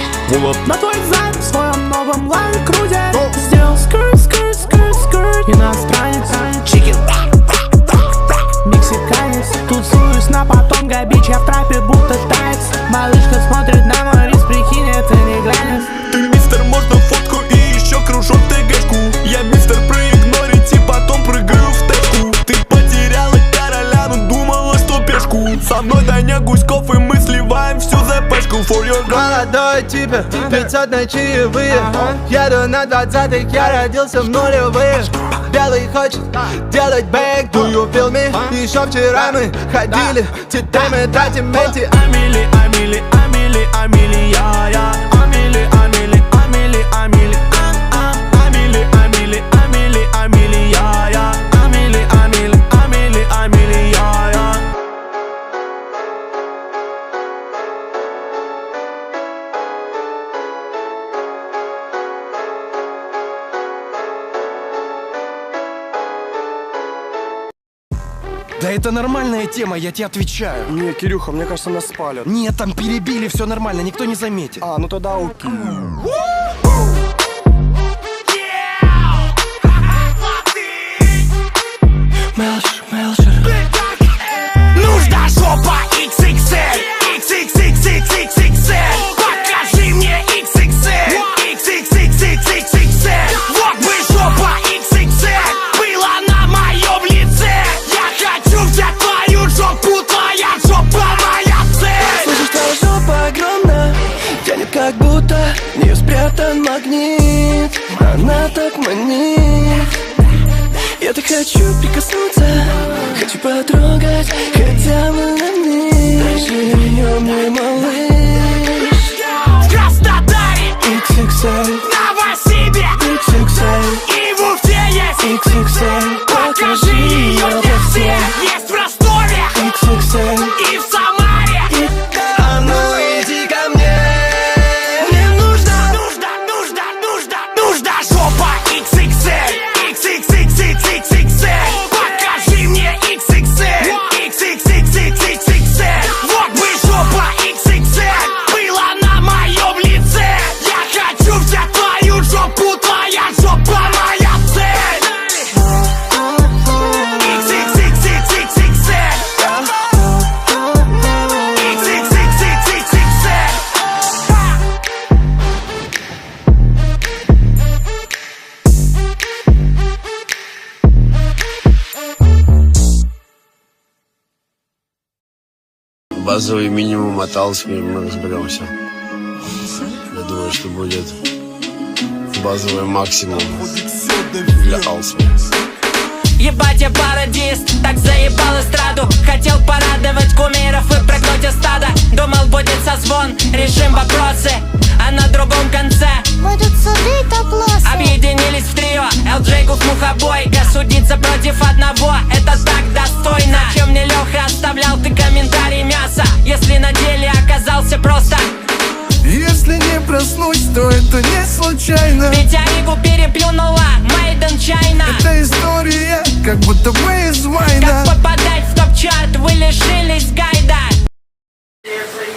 На твой зад в своем новом лайн-крузер. Сделал скрт, скрт, скрт, скрт. Иностранец, чикен, мексиканец. Тусуюсь на потом, габич, я в трапе будто таец. Малышка смотрит на мой рис, прикинь, это не глянец. Ты мистер, можно фотку и еще кружок ТГшку. Я мистер, проигнорить и потом прыгаю в тэшку. Ты потеряла короля, но думала, что пешку. Со мной Даня Гуськов и мы сливаем всю ЗПшку. Молодой типер, 500 на чаевые. Еду на 20-х, я родился в нулевые. Белый хочет делать бэк, do you feel me? Еще вчера мы ходили, титами, татименти. Амели, амели, амели, амели, я. Амели, амели, амели, амели, амели, амели, амели, амели, я. Амели, амели, амели, амели, я. Да это нормальная тема, я тебе отвечаю. Не, Кирюха, мне кажется, нас спалят. Нет, там перебили, все нормально, никто не заметит. А, ну тогда окей. Мелшер. Нужна жопа XXL, XXXXXXL. Покажи мне XXL, XXXXXXL. Вот бы жопа XXL была на моем лице. Я хочу взять твою жопу, твоя жопа моя цель. Слышишь, твоя жопа огромная, тянет как будто в нее спрятан магнит. Она так манит. Я так хочу прикоснуться, хочу потрогать, хотя бы на миг. Развернем мой малыш. В Краснодаре, XXL, Новосибе, XXL, и в Уфе есть XXL. Покажи ее для всех. Есть в Ростове, XXL, и в Самаре. А ну иди ко мне. Мне нужна жопа XXL, XXXXXXL. Покажи мне XXL, XXXXXXL. Вот бы жопа XXL была на моем лице. Я хочу взять твою жопу, твоя жопа моя цель. XXXXXXL, XXXXXXL. Базовый минимум от Алсми, мы разберемся. Я думаю, что будет базовый максимум для Алсми. Ебать, я пародист, так заебал эстраду. Хотел порадовать кумиров и прогнуть из стада. Думал, будет созвон, решим вопросы. А на другом конце будут суды и топлосы. Объединились в трио LJ, Гуф, Мухобойка. Судиться против одного, это так достойно. Чем мне Леха оставлял ты комментарий мяса, если на деле оказался просто. Если не проснусь, то это не случайно. Ведь Аригу переплюнула Made in China. Это история, как будто бы из война. Как попадать в топ-чарт, вы лишились гайда.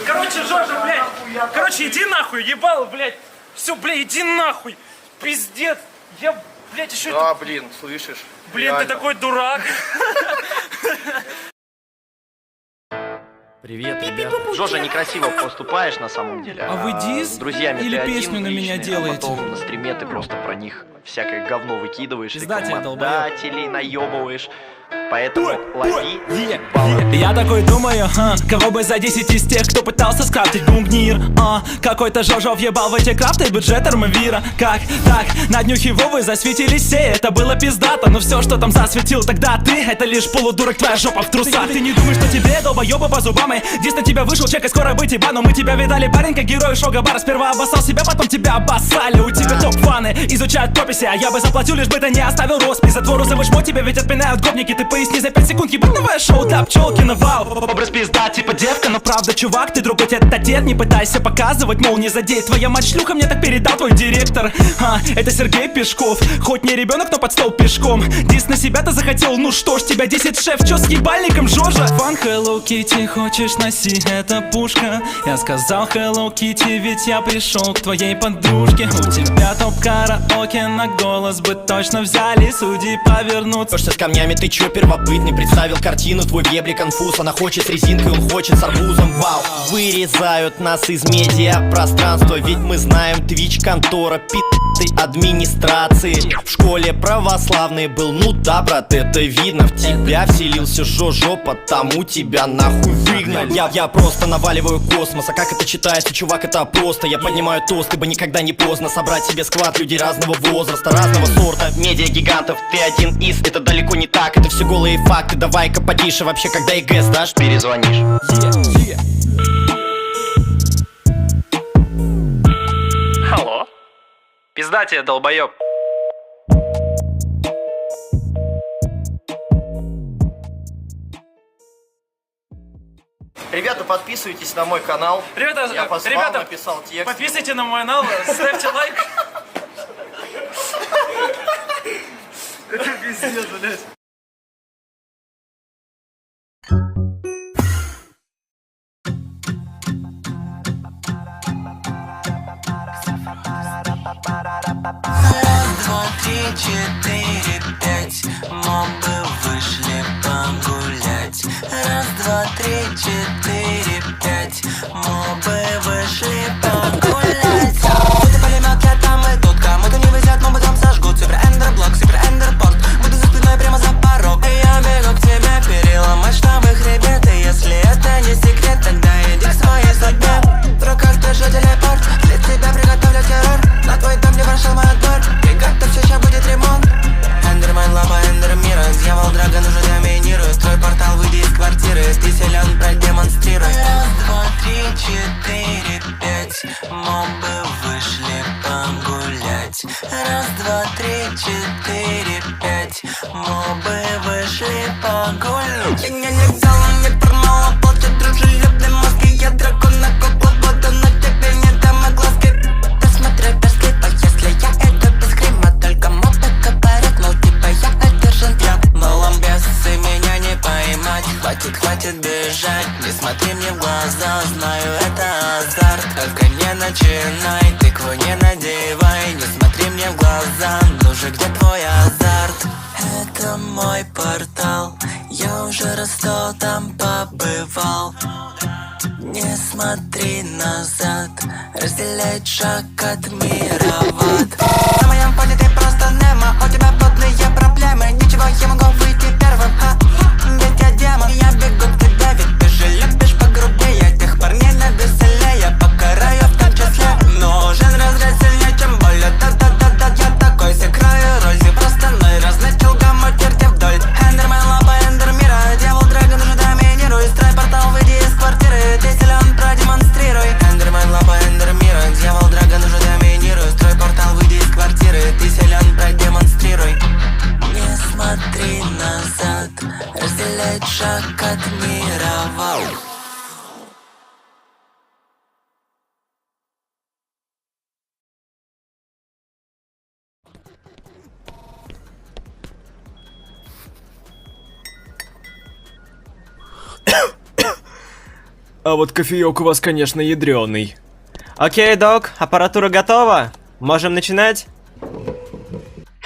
Короче, Жожа, блядь, иди нахуй, ебало, блядь. Все, блядь, иди нахуй. Пиздец. Я, блядь, еще... Да, блин, слышишь? Блин, ты такой дурак. Привет, ребят. Жожа, некрасиво поступаешь на самом деле. А вы дис с друзьями или ты один песню на меня личный, делаете? А потом на стриме ты просто про них всякое говно выкидываешь, Пиздателей наебываешь. Поэтому лови. Я такой думаю, кого бы за 10 из тех, кто пытался скрафтить гунгнир. Какой-то Жожа въебал в эти крафты бюджет Армавира. Как так? На днюхе Вовы засветились все. Это было пиздато, но все, что там засветил тогда ты, это лишь полудурок, твоя жопа в трусах. Ты не думаешь, что тебе долбоебы по зубам? И здесь на тебя вышел чек, и скоро быть ебаном. Мы тебя видали, парень, как герой шоу бара. Сперва обоссал себя, потом тебя обоссали. У тебя топ-фаны изучают прописи, а я бы заплатил, лишь бы ты не оставил роспись. Затвору завышмо, тебя ведь отпинают гопники. Ты поясни за 5 секунд, ебать новое шоу для пчелки на вау. Образ пизда, типа девка, но правда, чувак, ты другой тет-а-тет. Не пытайся показывать, мол, не задеть. Твоя мать шлюха, мне так передал твой директор. Это Сергей Пешков, хоть не ребенок, но под стол пешком. Дис на себя ты захотел, ну что ж, тебя 10 шеф, чё с ебальником, Жожа? Фан Hello Kitty, хочешь носи, это пушка. Я сказал Hello Kitty, ведь я пришел к твоей подружке. У тебя топ-караоке, на голос бы точно взяли, судьи повернутся. Что с камнями, ты чё первобытный? Представил картину, твой вебли конфуз. Она хочет с резинкой, он хочет с арбузом, вау. Вырезают нас из медиапространства, ведь мы знаем Twitch, контора пи***й администрации. В школе православный был, ну да, брат, это видно. В тебя вселился Жожо, потому тебя нахуй выгнали. Я просто наваливаю космос, а как это читается, чувак, это просто. Я поднимаю тост, ибо никогда не поздно собрать себе сквад людей разного возраста, разного сорта. Медиа-гигантов, ты один из, это далеко не так. Это все голые факты, давай-ка потише. Вообще, когда ЕГЭ сдашь, перезвонишь. Алло? Пизда тебе, долбоёб. Ребята, подписывайтесь на мой канал. Ребята, я послал, написал текст. Подписывайтесь на мой канал, ставьте лайк. Это пиздец, блядь. Раз, два, три, четыре, пять. Мобы вышли погулять. Раз, два, три, четыре, пять. Мобы вышли погулять. Тут и пулемет, я там и тут. Кому-то не везет, мобы там сожгут. Супер эндерблок, супер эндерпорт. Буду за спиной прямо за порог. И я бегу к тебе, переломать штабы хребет. И если это не секрет, тогда иди к своей судьбе. В руках держу телепорт, для тебя приготовлю террор. На твой дом не прошел мой отбор. Приготовься, сейчас будет ремонт. Эндермен, лапа, эндермен. Мы бы вышли погулять. Раз, два, три, четыре, пять. Мы бы вышли погулять. Я не легала, не промала, платят дружелюбные мозги. Я дракон на кукловоду, но тебе не дам и глазки. Ты смотри без клипа, если я это без грима. Только мопы говорят, мол, типа я это жен. Балом без меня не поймать. Хватит бежать, не смотри мне в глаза. Знаю, это азарт, только не начинай. Тыкву не надевай, не смотри мне в глаза. Ну же, где твой азарт? Это мой портал, я уже раз 100 там побывал. Не смотри назад, разделять шаг от мира в ад. На моем фоне ты просто немо, у тебя плотные проблемы. Ничего, я могу выйти первым, ха. Ведь я демон, я бегу к тебе, ведь ты же любишь погрубее. Тех парней навеселее, покараю в том числе. Нужен разрез сильнее, чем боль. Да-да-да-да, я такой сыграю роль. Ты просто ной разначал гамму, терти вдоль. Эндермен, лапа, эндер мира. Дьявол, драгон, уже доминируй. Строй портал, выйди из квартиры. Ты силен, продемонстрируй. Эндермен, лапа, эндер мира. Дьявол, драгон, уже доминируй. Строй портал, выйди из квартиры. Ты силен, продемонстрируй. Не смотри назад, разделять шаг от мира. Вау. А вот кофеек у вас, конечно, ядреный. Окей, док, аппаратура готова? Можем начинать?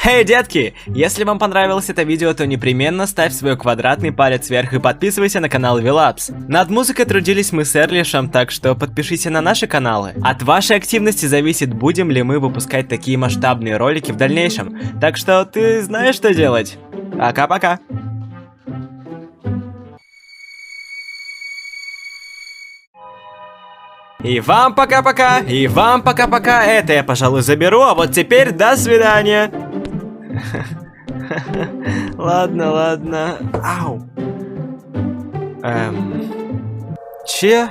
Эй, детки! Если вам понравилось это видео, то непременно ставь свой квадратный палец вверх и подписывайся на канал Вилапс. Над музыкой трудились мы с Эрлишем, так что подпишись на наши каналы. От вашей активности зависит, будем ли мы выпускать такие масштабные ролики в дальнейшем. Так что ты знаешь, что делать. Пока-пока! И вам пока-пока, и вам пока-пока. Это я, пожалуй, заберу, а вот теперь до свидания. Ладно, ладно. Ау. Че?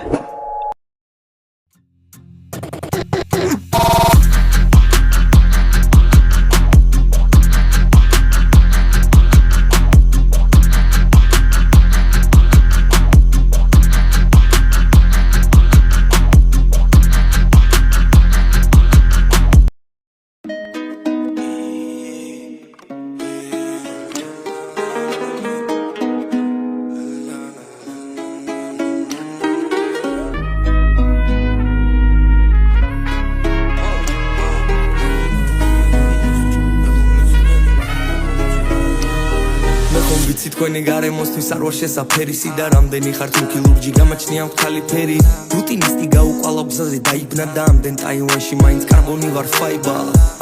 თქვენი გარემოსთვის არ ვარ შესაფერისი და რამდენი ხართ მუქი ლურჯი გამაჩნია მქალი ფერი რუტინისტი გაუყალა გზაზე დაიბნა და ამდენ ტაივანში მაინც კარბონი ვარ ფაიბა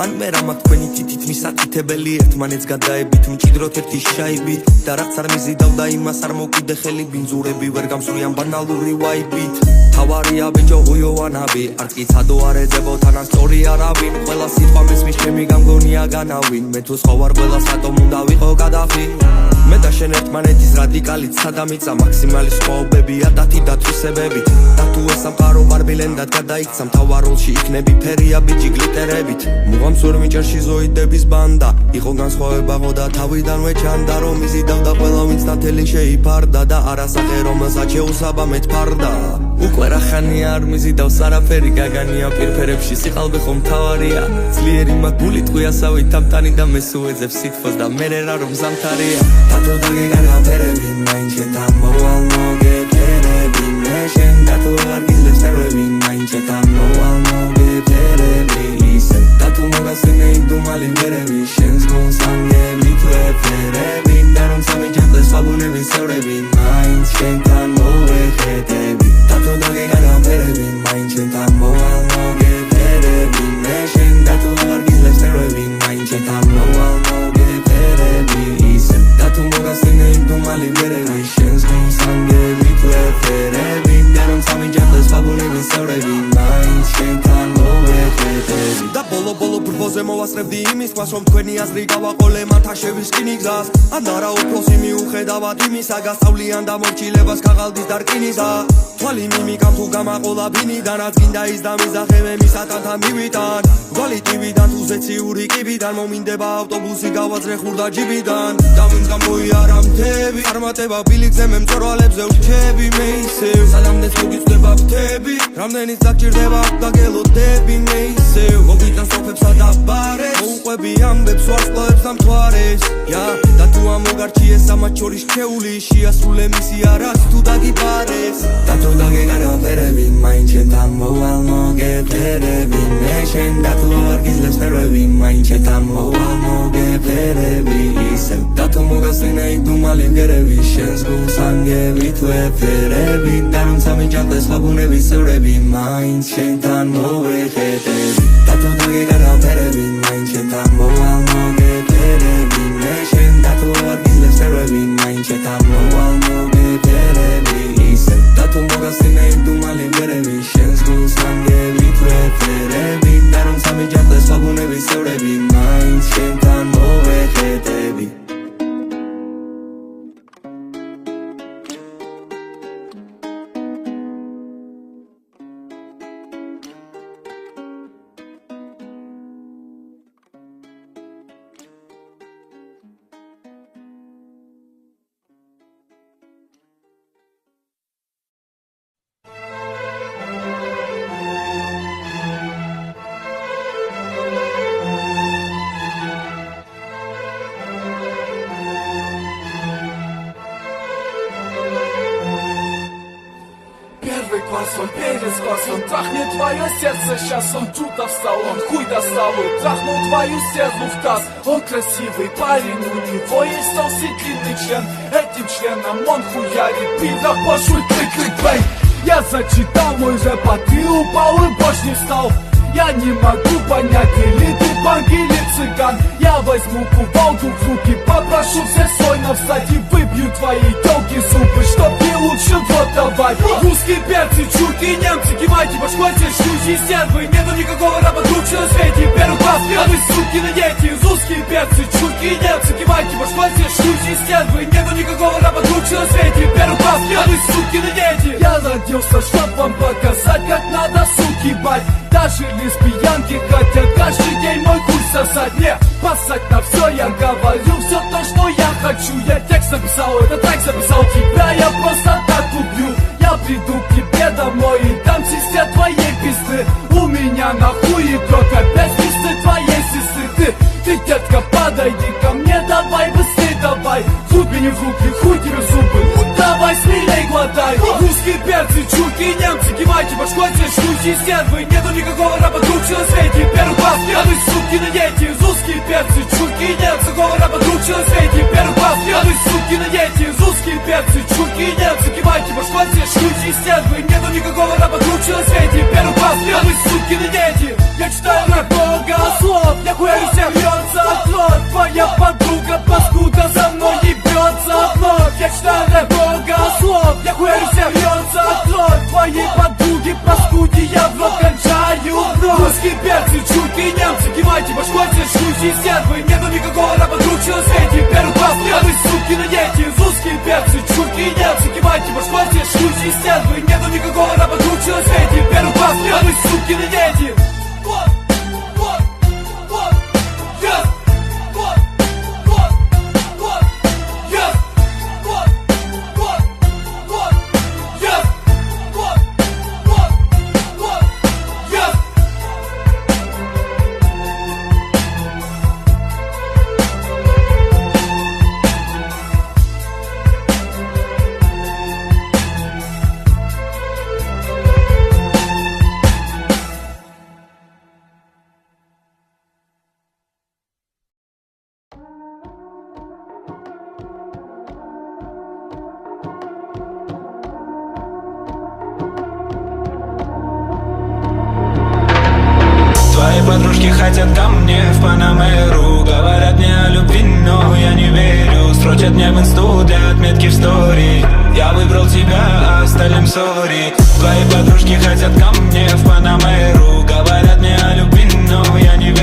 ან მე რა მაქვს თქვენი თითით მისაკეთებელი ერთმანეთს გადაებით მჭიდროთ ერთი შაიბით და რაც არ მიზიდავ და იმას არ მოკიდე ხელი ბინძურები ვერ გამსვრიან ბანალური ვაიბით თავარია ბიჭო უიოვანაბი არც კი ცადო არ ეძებო თანაც სწორი არავინ ყველა სიტყვა მესმის ჩემი გამგონია განავინ მე თუ სხვა ვარ ყველა სატომ უნდა ვიყო გადახი მე და შენ ერთმანეთის რადიკალით სადამიწა მაქსიმალი სხვაობებია დათი დათვისებებით და თუ ეს სამყარო ბარბილენდად გადაიქცა მთავაროლში იქნები ფერია ბიჭი გლიტერებით მუღამს ვერ მიჭერში ზოიდების ბანდა იყო განსხვავებაღო და თავიდანვე ჩანდა რომ იზიდავდა ყველა ვინც ნათელი შეიფარდა და არასახე რომელსაც შეუსაბამეთ ფარდა უკვე რახანი არ მიზიდავს არაფერი გაგანია პირფერებში სიყალბე ხომ თავარია ძლიერი მაგული ტყვიასავით თამტანი და მესუეძებს სითბოს და მე რა რომ ზამთარია დათო დაგეგანაფერები მაინც შეთან მოვალ მოგეფერები მე შენ დათო არ გიძლებს ნერვები მაინც შეთან მოვალ მოგეფერები ისე დათო მოგასინე იმდუმალი მერები შენს გონს ანგები თვეფერები და რომ სამიჯაყდეს ვაგუნების წევრები მაინც შენთან მოვეხედები დათო დაგეგანაფერები მაინც შეთან მოვალ მოგეფერები მე შენ დათო არ გიძლებს ნერვები მაინც შეთან მოვალ მოგეფერები ისე დათო მოგასინე იმდუმალი მერები შენს გონს ანგები თვეფერები და რომ სამიჯაყდეს ვაგუნების წევრები მაინც შენთან ბოლო ბრბოზე მოვასწრებდი იმის თქოს რომ თქვენი აზრი გავაყოლე მათაშევის რკინი გზას ან არა უფროსი მიუხედავად იმისა გასწავლიან და მორჩილებას ქაღალდის დარკინისა თვალი მიმიკამ თუ გამაყოლა ბინიდან რაც გინდა ის და მიზახე მე მისატანთან მივიტან გვალი ტივიდან თუ ზეციური კიბიდან მომინდება ავტობუსი გავაძრე ხურდა ჯიბიდან და ვინც გამოიარა მთები წარმატება ბილიკზე მე მწვერვალებზე ვრჩები მე ისევ სალამდეც მოგიწვდება ფრთები რამდენიც დაგჭირდება დაგელოდები მე ისევ მოგიტან სოფებსა და ბარებს მოუყვები ამბებს ვარსკვლავებს და მთვარეს და თუ ამოგარჩიეს ამათ შორის ჩეული შეასრულე მისი არაც თუ დაგიბარეს და თუ დაგეგარაფერები მაინც შენთან მოვალ მოგეფერები მე შენ და თუ არ გიძლევს ნერვები მაინც შენთან მოვალ მოგეფერები ისევ და თუ მოგასწრინე იქ დუმალი მგერები შენს გულს ანგებით ვეფერები და რომცა მიჯახდეს ხაბუნების წევრები მაინც შენთან მოვეხედები და თუ დაგეგარაფერები მაინც შენთან მოვალ მოგეფერები მე შენ და თუ არ გიძლევს ნერვები მაინც შენთან მოვალ მოგეფერები ისევ და თუ მოგასწრინე იქ დუმალი მგერები შენს გულს ანგებით ვეფერები და რომცა მიჯახდეს ხაბუნების წევრები მაინც შენთან მოვეხედები Он перескос, он трахнет твое сердце, сейчас он чудо встал, он хуй достал, он трахнул твою сердцу в таз. Он красивый парень, у него есть толстый длинный член, этим членом он хуярит, пидор пошлый клик-клик-бэй. Я зачитал мой рэп, а ты упал и больше не встал. Я не могу понять, или ты банк, или цыган. Я возьму кувалду в руки, попрошу всех сойно встать и выбью твои тёлки зубы, чтоб не лучше вот давай. Русские перцы, чурки, немцы, кивайте, башкоте, шлюзи, стервы. Нету никакого раба круче на свете, первый класс, а вы сукины дети. Русские перцы, чурки, немцы, кивайте, башкоте, шлюзи, стервы. Нету никакого раба круче на свете, первый класс, а вы сукины дети. Я родился, чтоб вам показать, как надо, суки, бать. Даже лесбиянки хотят каждый день мой хуй сосать. Не, поссать на все, я говорю все то, что я хочу. Я текст написал, это так записал. Тебя я просто так люблю. Я приду к тебе домой и дам сестре твоей пизды. У меня на хуе кровь, опять пизды твоей сестры. Ты, детка, подойди ко мне, давай, быстрей давай. Хуй мне в руки, хуй тебе в зубы. Ну давай, смелей глотай. Русские перцы, чурки, немцы, кивайте, башкоте, шлюзи, стервы. Нету никакого раба круче на свете, первый класс, а вы сукины дети. Русские перцы, чурки, немцы, какого раба круче на свете, первый класс, а вы сукины дети. Русские перцы, чурки, немцы, кивайте, башкоте, шлюзи, стервы. Нету никакого раба круче на свете, первый класс, а вы сукины дети. Я читаю рэп много слов, я хуярю всех бьется отлот. Твоя подруга, паскуда, за мной ебется отлот. Я читаю рэп много слов, я хуярю всех бьется отлот. Твоей подруги, паскуди, я в рот кончаю в рот. Русские перцы, чурки, немцы, кивайте, башкоте, шлюзи, стервы. Нету никакого раба круче на свете, первый класс, а вы сукины дети. Русские перцы, чурки, немцы, кивайте, башкоте, шлюзи, стервы. Нету никакого раба круче на свете, первый класс, а вы сукины дети. Подружки хотят ко мне в Панамеру. Говорят мне о любви, но я не верю. Строчат мне в инсту для отметки в стори. Я выбрал тебя, а остальным сори. Твои подружки хотят ко мне в Панамеру. Говорят мне о любви, но я не верю.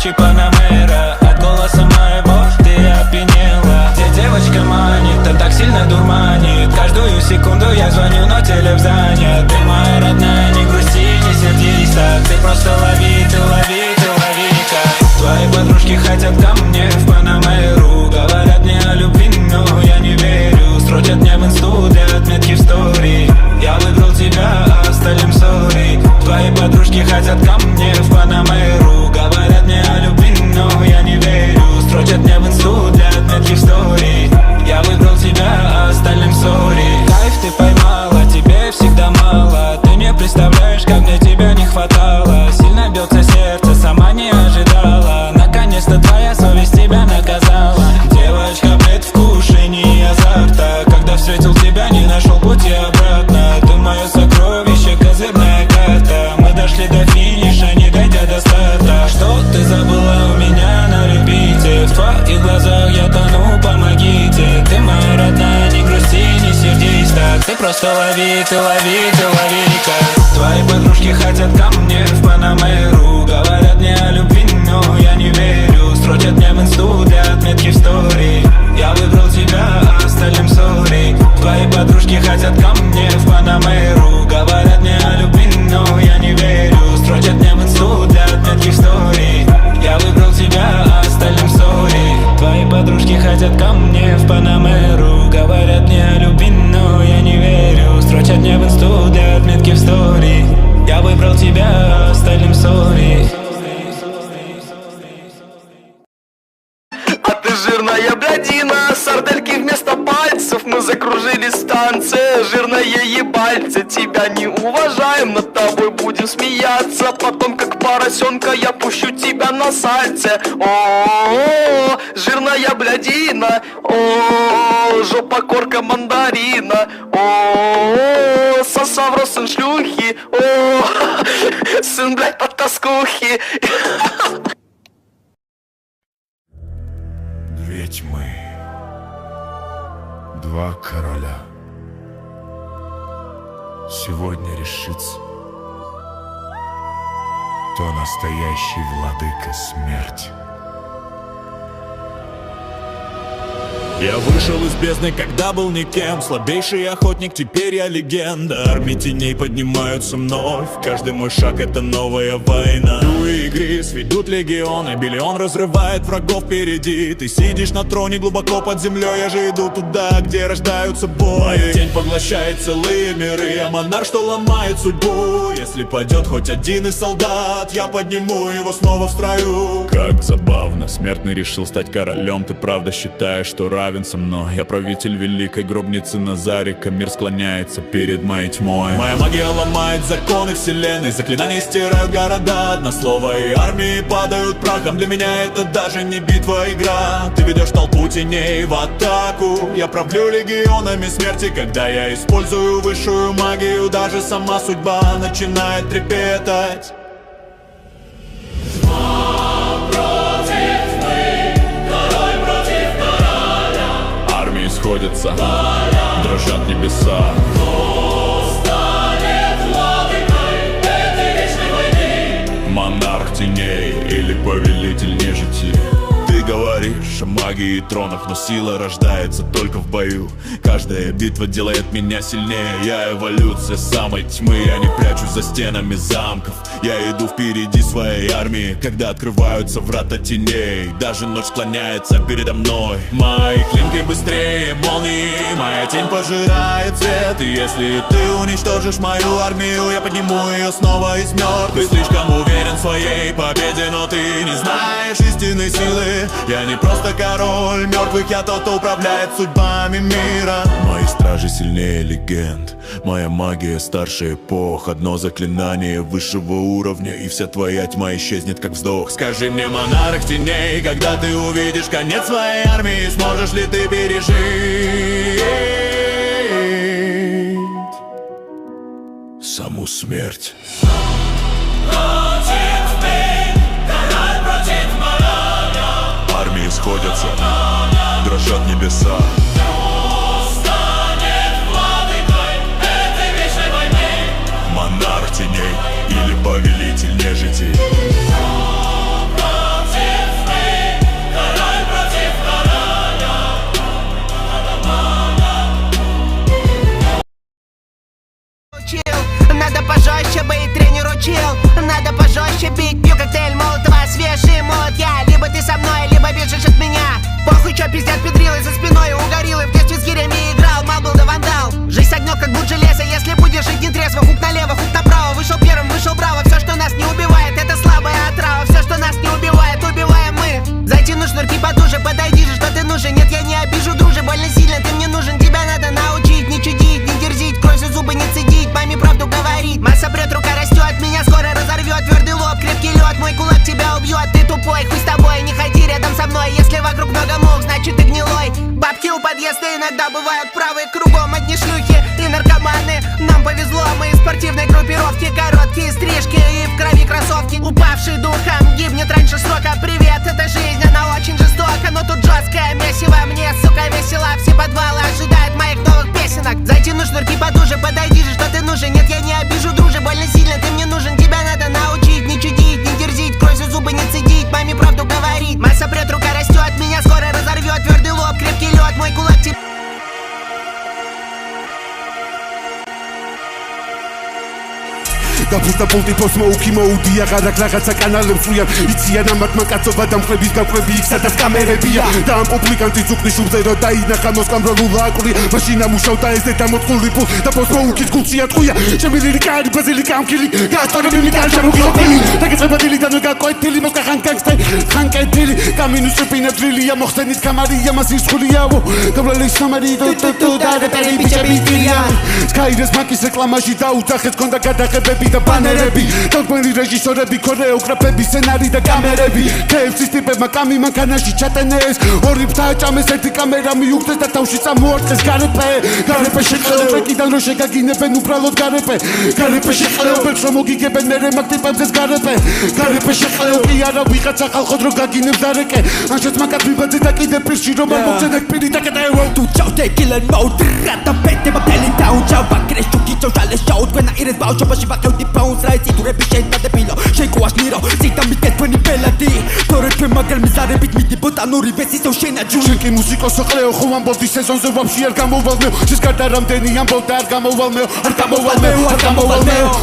Гуччи Панамера. От голоса моего ты опьянела. Где девочка манит, он так сильно дурманит. Каждую секунду я звоню, но телефон занят. Ты моя родная, не грусти, не сердись так. Ты просто лови, ты лови, ты лови-ка. Твои подружки хотят ко мне в Панамеру. Говорят мне о любви, но я не верю. Строчат мне в инсту для отметки в стори. Я выбрал тебя, а остальным сори. Твои подружки хотят ко мне в Панамеру. Говорят мне о любви, но я не верю. Строчат мне в инсту для отметки в стори. Я выбрал тебя, а остальным сори. Кайф ты поймала, тебе всегда мало. Ты не представляешь, как мне тебя не хватало. Сильно бьется сердце, сама не ожидала. Наконец-то твоя совесть тебя наказала. Девочка, предвкушение азарта. Когда встретил тебя, не нашел пути обратно. Ты мое сокровище, козырная карта. Мы дошли до финиша, не дойдя до старта. Что ты забыла у меня на репите? В твоих глазах я тону, помогите. Ты моя родная, не грусти, не сердись так. Ты просто лови, ты лови, ты лови-ка. Твои подружки хотят ко мне в Панамеру. Говорят мне о любви, но я не верю. Строчат мне в инсту для отметки в стори. Я выбрал тебя, а остальным сори. Твои подружки хотят ко мне в Панамеру. Говорят мне о любви, но я не верю. Строчат мне в инсту для отметки в стори. Я выбрал тебя, а остальным сори. Твои подружки хотят ко мне в Панамеру. Говорят мне о любви, но я не верю. Строчат мне в инсту для отметки в стори. Я выбрал тебя, а остальным сори. А ты жирная блядина, сардельки вместо пальцев. Мы закружились в танце, жирное ебальце. Тебя не уважаем, над тобой будем смеяться. Потом как поросенка я пущу тебя на сальце. О-о-о, жирная блядина. О-о-о, жопа корка мандарина. О-о-о, сосавро сын шлюхи. О-о-о, сын блядь потаскухи. Две тьмы, два короля. Сегодня решится, кто настоящий владыка смерти. Я вышел из бездны, когда был никем. Слабейший охотник, теперь я легенда. Армии теней поднимаются вновь. Каждый мой шаг — это новая война. Дуи и Грис ведут легионы. Биллион разрывает врагов впереди. Ты сидишь на троне глубоко под землей. Я же иду туда, где рождаются бои. Моя тень поглощает целые миры. Я монарх, что ломает судьбу. Если падет хоть один из солдат, я подниму его снова в строю. Как забавно, смертный решил стать королем. Ты правда считаешь, что равен со мной? Я правитель великой гробницы Назарика. Мир склоняется перед моей тьмой. Моя магия ломает законы вселенной. Заклинания стирают города. Одно слово и армии падают прахом. Для меня это даже не битва, игра. Ты ведешь толпу теней в атаку. Я правлю легионами смерти. Когда я использую высшую магию, даже сама судьба начинает трепетать. Сходятся, дрожат небеса. Кто станет владыкой этой вечной войны? Монарх теней или повелитель нежити? Ты говоришь о магии и тронах, но сила рождается только в бою. Каждая битва делает меня сильнее. Я эволюция самой тьмы. Я не прячусь за стенами замков. Я иду впереди своей армии, когда открываются врата теней. Даже ночь склоняется передо мной. Мои клинки быстрее молнии. Моя тень пожирает свет. И если ты уничтожишь мою армию, я подниму ее снова из мертвых. Ты слишком уверен в своей победе, но ты не знаешь истинной силы. Я не просто король мертвых, я тот, кто управляет судьбами мира. Мои стражи сильнее легенд. Моя магия старше эпох. Одно заклинание высшего уровня, и вся твоя тьма исчезнет как вздох. Скажи мне, монарх теней, когда ты увидишь конец своей армии, сможешь ли ты пережить саму смерть? Армии сходятся, дрожат небеса. Монарх теней или повелитель нежити? Похуй, чё пиздят педрилы за спиной у гориллы. В детстве с гирями играл, мал был да вандал. Жизнь огнёт, как будь железо. Если будешь жить не трезво, хук налево, хук направо. Вышел первым, вышел браво. Все, что нас не убивает, это слабая отрава. Все, что нас не убивает, убиваем мы. Затяну шнурки потуже, подойди же, что ты нужен. Нет, я не обижу, друже, больно сильно ты мне нужен. Тебя надо научить, не чудить, не дерзить. Кровь за зубы не цедить, маме правду говорить. Масса прет, рука растет, меня скоро разорвет. Твердый лоб, крепкий лед, мой кулак тебя убьет. Ты тупой, хуй с тобой, не ходи рядом со мной. Если вокруг много мух, значит ты гнилой. Бабки у подъезда иногда бывают правы. Кругом одни шлюхи и наркоманы. Нам повезло, мы из спортивной группировки. Короткие стрижки и в крови кроссовки. Упавший духом гибнет раньше срока. Привет, это жизнь, она очень жестока. Но тут жесткое месиво, мне, сука, весело. Все подвалы ожидают моих новых песенок. Затяну шнурки потуже, подойди же, что ты нужен. Нет, я не обижу, друже, больно сильно ты мне нужен. Тебя надо научить, не чудить, не дерзить. Кровь за зубы не цедить, маме правду говорить. Масса прет, рука растет, меня скоро разорвет. Твердый лоб, крепкий лед, мой кулак тебе. Გაფუსდა პულტი ფოსმო უკი მოუდია გარაკ რაღაცა კანალებს ვიან იციან ამათმა კაცობა და მხრების გაკვები იქ სადაც კამერებია და ამ პუბლიკანტი წუხნის უბზე რო დაინახა მოსკამროლულა აკვრი მაშინ ამუშავდა ეს და მოწყული პულ და ფოსმო უკის გულში ატყვია ჩემი ლირიკარი ბაზილიკა ამქილი გასწორები მიკარ შემოგვიყოფილი და გეწებადილი და გაკვეთილი მოსკა ხანკანსტე ხანკეთილი კამინუს შეპინებელია მოხსენით კამარია მასის ხულიაო გავლელი სამარი დო და დეტალი ბიჭები დირიან სკაირეს მაკის რეკლამაში დაუძახეთ კონდა გადაღებები და ბანერები თოქმენი რეჟისორები ქორეოგრაფები სცენარი და კამერები KFC-ის ტიპებმა კამი მანქანაში ჩატენეს ორი ფთა ჭამეს ერთი კამერა მიუგდეს და თავში წამოარტყეს გარეპე შეყლეო ტრეკიდან რო შეგაგინებენ უბრალოდ გარეპე შეყლეო ბერს რომ მოგიგებენ მერე მაგ ტიპებს გარეპე შეყლეო კი არა ვიღაცა ხალხოდ რო გაგინებს დარეკე ანშეც მაგათ ვიბაძე და კიდე პირში რომ არ მოგცენեք პირი და კეტეო თუ ჩავდე კილენ მოუდრა და პეტე მაგელი დაუჭავა კრეშ თუ კიჭო შალე შაუთ ვენა ირეს ბავშვობაში ვახევდი ფაუნს რაიც იტურები შენ დადებილო შეკუას ნირო ზიტა მიტკეთ თქვენი პელადი თორე თქვენ მაგალ მიზარებით მიდი ბოტანური ვესისო შენაჯუ შენ კი მუსიკოსო ყლეო ხო ამბობდი სეზონზე ვაფშე არ გამოვალმეო შეს გარდა რამდენი ამბობდა არ გამოვალმეო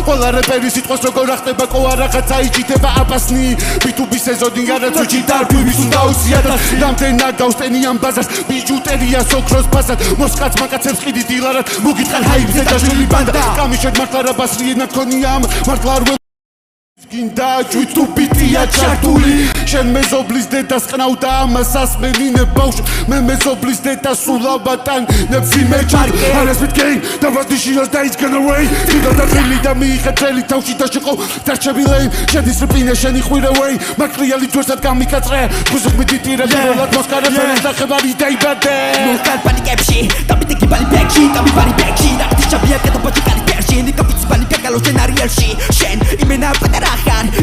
ყველა რეპერი სიტყვას როგორ ახტება ყო რაღაცა იჭიტება აბასნი B2B სეზონი არაც უჭიდა ფივის უნდა უსიადა რამდენა გავსტენიან ბაზარს ბიჯუტერია სოქროს ფასად მოსკაც მაკაცებს ყიდი დილარად მოგიტყარ ჰაიბზე დაშვილი ბანდა კამი შენ მართლა რა ბასრიენა ქონია მართლა არ გინდა ჯვით თუ პიტია ჩართული შენ მეზობლის დედას ყნავდა ამას ასმენინე ბავშვ მე მეზობლის დედას სულაბატან ნებსი მეჭარ არას მითქეი და ვადიში არ და it's gonna away თვითონ და ხილი და მიიღეთელი თავში და შეყო დარჩებილეი შედის რპინე შენი ხვირევეი მაკრიალი ჯვერსად გამიკაწრე ხუზუხ მიდიტირე პირველად მოსკარე ფერეს და ხებარი დაიბადე ნუკალ პანიკებში და მიტიკი ბალი ბექში და მიბარი ბექში და ტიჩაბია კეთობაჭი კალი პერში ნიკაფიც ბალი კაკალო სცენარიალში შენ იმენა პატარა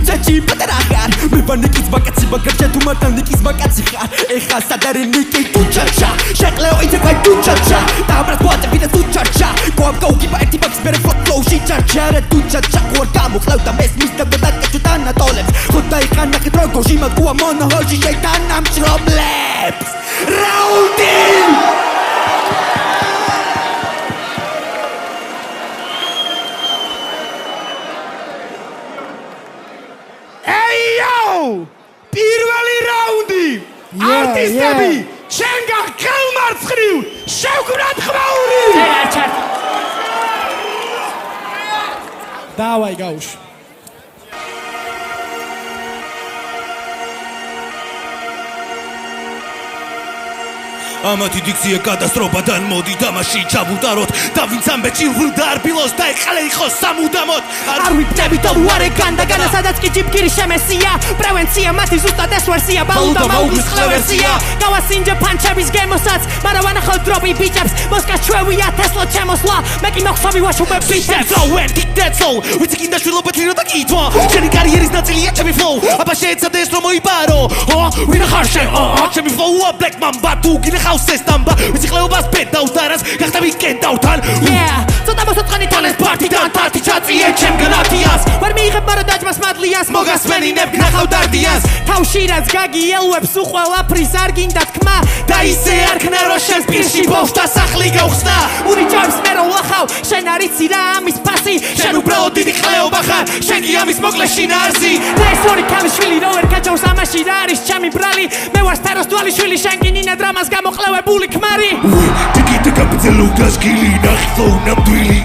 Zachi patarahan Me vanikis bakatsi bakarcha tu matan nikis bakatsi khar Ekha sadare niki tu chacha Shekleo ite kwai tu chacha Tabras boate vida tu chacha Koam kau kiba erti baks bere flot flow shi chacha Re tu chacha kuar kamu klauta mes mista godat kachutana toleps Khuda ikhan nakit rogo shima kuwa mono hoji shaitanam chroblebs Raudin! პირველი რაუნდი არტისტები შენგან ხელმარცხნივ შევგვრათ ხმაური დავაი გაუშვ ამათი დიქცია კატასტროფადან მოდი დამაში ჩავუტაროთ და ვინც ამბეჭი ვრდა არბილოს და ეხლა იყოს სამუდამოდ არ ვიპტები თუ უარეკან და განა სადაც კი ჯიბგირი შემესია პრევენცია მათი ზუსტად ეს ვერსია ბალუტა მაუგლის ხლევერსია გავასინჯე პანჩების გემოსაც მაგრამ ვანახავ დროპი ბიჭებს მოსკას ჩვევია თესლა ჩემოსლა მე კი მოხსოვი ვაშუბებ ბიჭებს That's all ვიცი კიდე შვილობეთი რო დაკითხვა შენი კარიერის ნაწილია ჩემი flow აბა შეეცადეს რომ მოიპარო ვინ ხარ შენ ჩემი flow-ა black mamba თუ გინახავს ეს დამბა ვიცი ყლეობას ბედ და უდარას გახდა ვიკენდ დავთან Yeah ცოტა მოსაწყენი თალეს პარტი და მათგან თათი ჩაწიე ჩემგან ათიას ვერ მიიღებ მარო დაჯმას მადლიას მოგასმენინებ გნახავ დარდიას თავში რაც გაგიელვებს უყველაფრის არ გინდა თქმა და ისე არ ქნა რომ შენს პირში ბავშვთა სახლი გავხსნა ურიჯავს მე რომ ლახავ შენ არიცი რა ამის ფასი შენ უბრალოდ დიდი ხლეობა ხარ შენ კი ამის მოკლე შინაარსი ეს ორი ქალიშვილი რო ვერ გაჩავს ამაში რა არის ჩემი ბრალი მე ვარ სფეროს თვალიშვილი შენ კი ნინა დრამას გამოყლევებული ქმარი ტიკიტა გაბძელო გასკილი ნახი ფოუნა მდვილი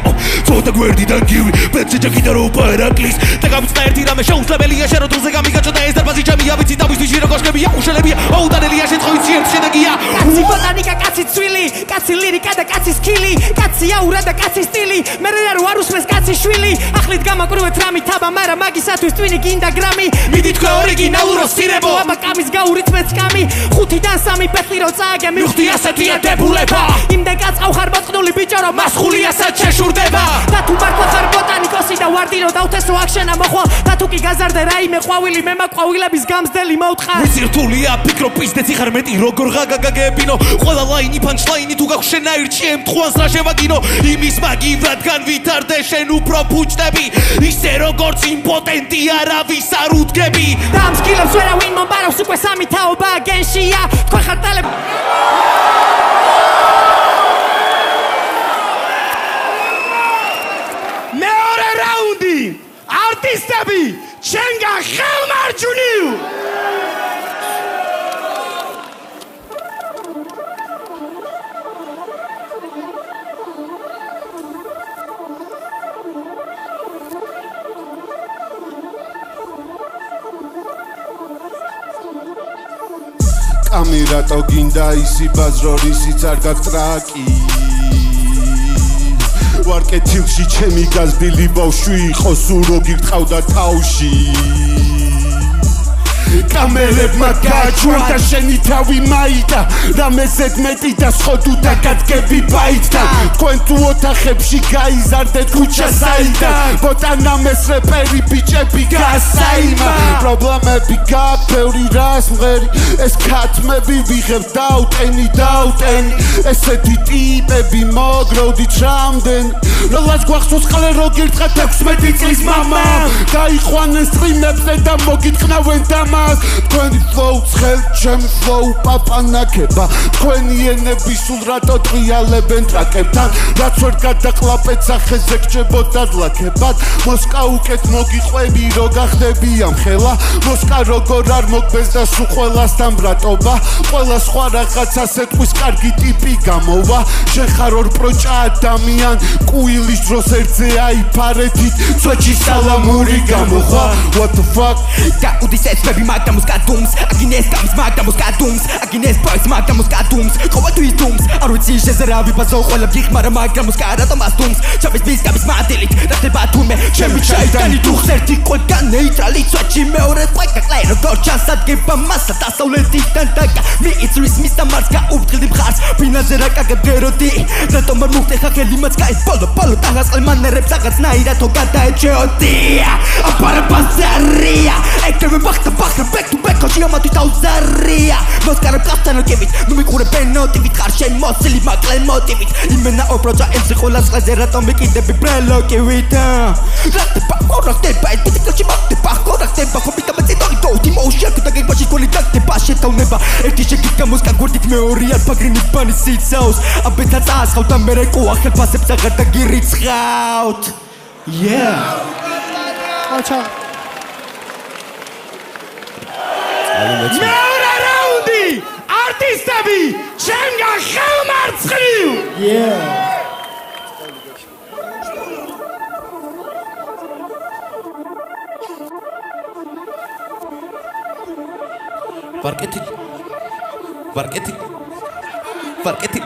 ცოტა გვერდიდან გივი პეცე ჯაკიტა რო პარაკლის და გამწდა ერთი რამე შეუძლებელია შენ რო დროზე გამიგაჩო და ეს დარბაზი ჩემია ვიცი თავისთვის რო გოშკებია უშელებია აუდანელია შეწყოიცი ერთ შედეგია კაცი ბოტანიკა კაცი ცვილი კაცი ლირიკა და კაცი სკილი კაცი აურა და კაცი სტილი მე რო არ უსმენს კაცი შვილი ახლით გამაკრუეთ რამი თაბა მაგრამ მაგისათვის twini გინდა გრამი მიდი თქვა ორიგინალურო სირებო აბა კამის გაურიწმეთ კამი 5-დან 3 პეთლი რო წააგე მივხვდი ასეთია დებულება იმდენ კაცყავ ხარ მოწყნული ბიჭო რომ მას ხულიასაც შეშურდება და თუ მართლა ხარ ბოტანიკოსი და ვარდი რო დავთესო აქ შენა მოხვალ და თუ კი გაზარდე რაიმე ყვავილი მე მაყვავილების გამზდელი მოუთხარ ვიცი რთულია ფიქრო პიზდეცი ხარ მეტი როგორ გაგაგებინო ყველა ლაინი პანჩლაინი თუ გაქვს შენაირჩი ემთხვანს რა შევაგინო იმის მაგი რადგან ვითარდე შენ უფრო ფუჭდები ისე როგორც იმპოტენტი არავის არ უდგები და ამ სკილებს ვერავინ მომბარავს უკვე სამი თაობა გენშია თქვენ ხარ ტელე მეორე რაუნდი არტისტები ჩვენგან ხელმარჯვნივ კამერატო გინდა ისი ბაზრორისიც არ გაქტრაკი ვარ კეთილში ჩემი გაზრდილი ბავშვი იყო სულ რო გირტყავდა თავში კამერებმა გააჩვენ და შენი თავი მაიტა რამეზეთ მეტი და სხოდუ და გადგები ბაიტთან თქვენ თუ ოთახებში გაიზარდეთ ქუჩა საიდან ბოტანამეს რეპერი ბიჭები გასაიმა პრობლემები გაქვთ ბევრი რას მღერი ეს ქათმები ვიღებ დაუტენი ესეთი ტიპები მოგროვდით რამდენი როლას გვახსოვს ყლე რო გირტყათ 16 წლის მამამ გაიყვანენ სტრიმებზე და მოგიტყნავენ დამას თქვენი ფლოუ ცხელ ჩემი ფლოუ პაპანაკება თქვენი ენები სულ რატო ტრიალებენ ტრაკებთან რაც ვერ გადაყლაპეთ სახეზე გჭებოდათ ლაქებად მოსკა უკეთ მოგიყვები რო გახდები ამ ხელა მოსკა როგორ არ მოგბეს და სულ ყველასთან ბრატობა ყველა სხვა რაღაცა სეტყვის კარგი ტიპი გამოვა შენ ხარ ორ პროჭა ადამიან კუილის დროს ერთზე აიფარეთით სვეჩი სალამური გამოხვა what the fuck და უდის ეცბები მაგდამოს გადუმს აგინეს გამის მაგდამოს გადუმს აგინეს პროექტს მაგდამოს გადუმს ყოველთვის დუმს არ ვიცი შეზე რა ვიფაზო ყველა გიხმარა მაგდამოს კარატო მასდუმს ჩაბის მის გამის მადილით და ხდება თუმე ჩემი ჩაიტანი დუხს ერთი ყველგან ნეიტრალი სვეჩი მეორე პაიკა კლაი როგორ ჩანს ადგება მასა დასავლეთიდან დაკა მიიწვის მის დამარს გაუფრთხილდი მხარს ფინაზე რა კაგებ გეროდი რატომ არ მოვხდე ხელი მას კაი პოლო ტაღასყელ მანერებს აღაცნაირად თო გადაეჩეოდი აბარა ბაზარია ეკრები ბახტა back to back ხოჭი ამათი თავზარია მოსკარებ გასტანო კივით ნუ მიყურე ბენოტივით ხარ შენ მოსილი მაკლენ მოტივით იმენა ოპროჯა ემსი ყოლას ყეზე რატომ მიკიდები ბრელოკივით რატება ყორახდება ეს პიტიკალში მაგდება ყორახდება ხობი გამეწიდორი დოუთი მოუშიაკ და გეგბაში გოლი დაგდება შეთავნება ერთი შეკითხა მოსკა გვერდით მეორე არფაგრინი ბანი სიცავს აბეთა წაასხავთ და მე რეკოა ხელფასებს აღარ და გირიცხავთ აჩა მეორე რაუნდი არტისტები ჩემგან ხელმარცხნივ ვარკეთი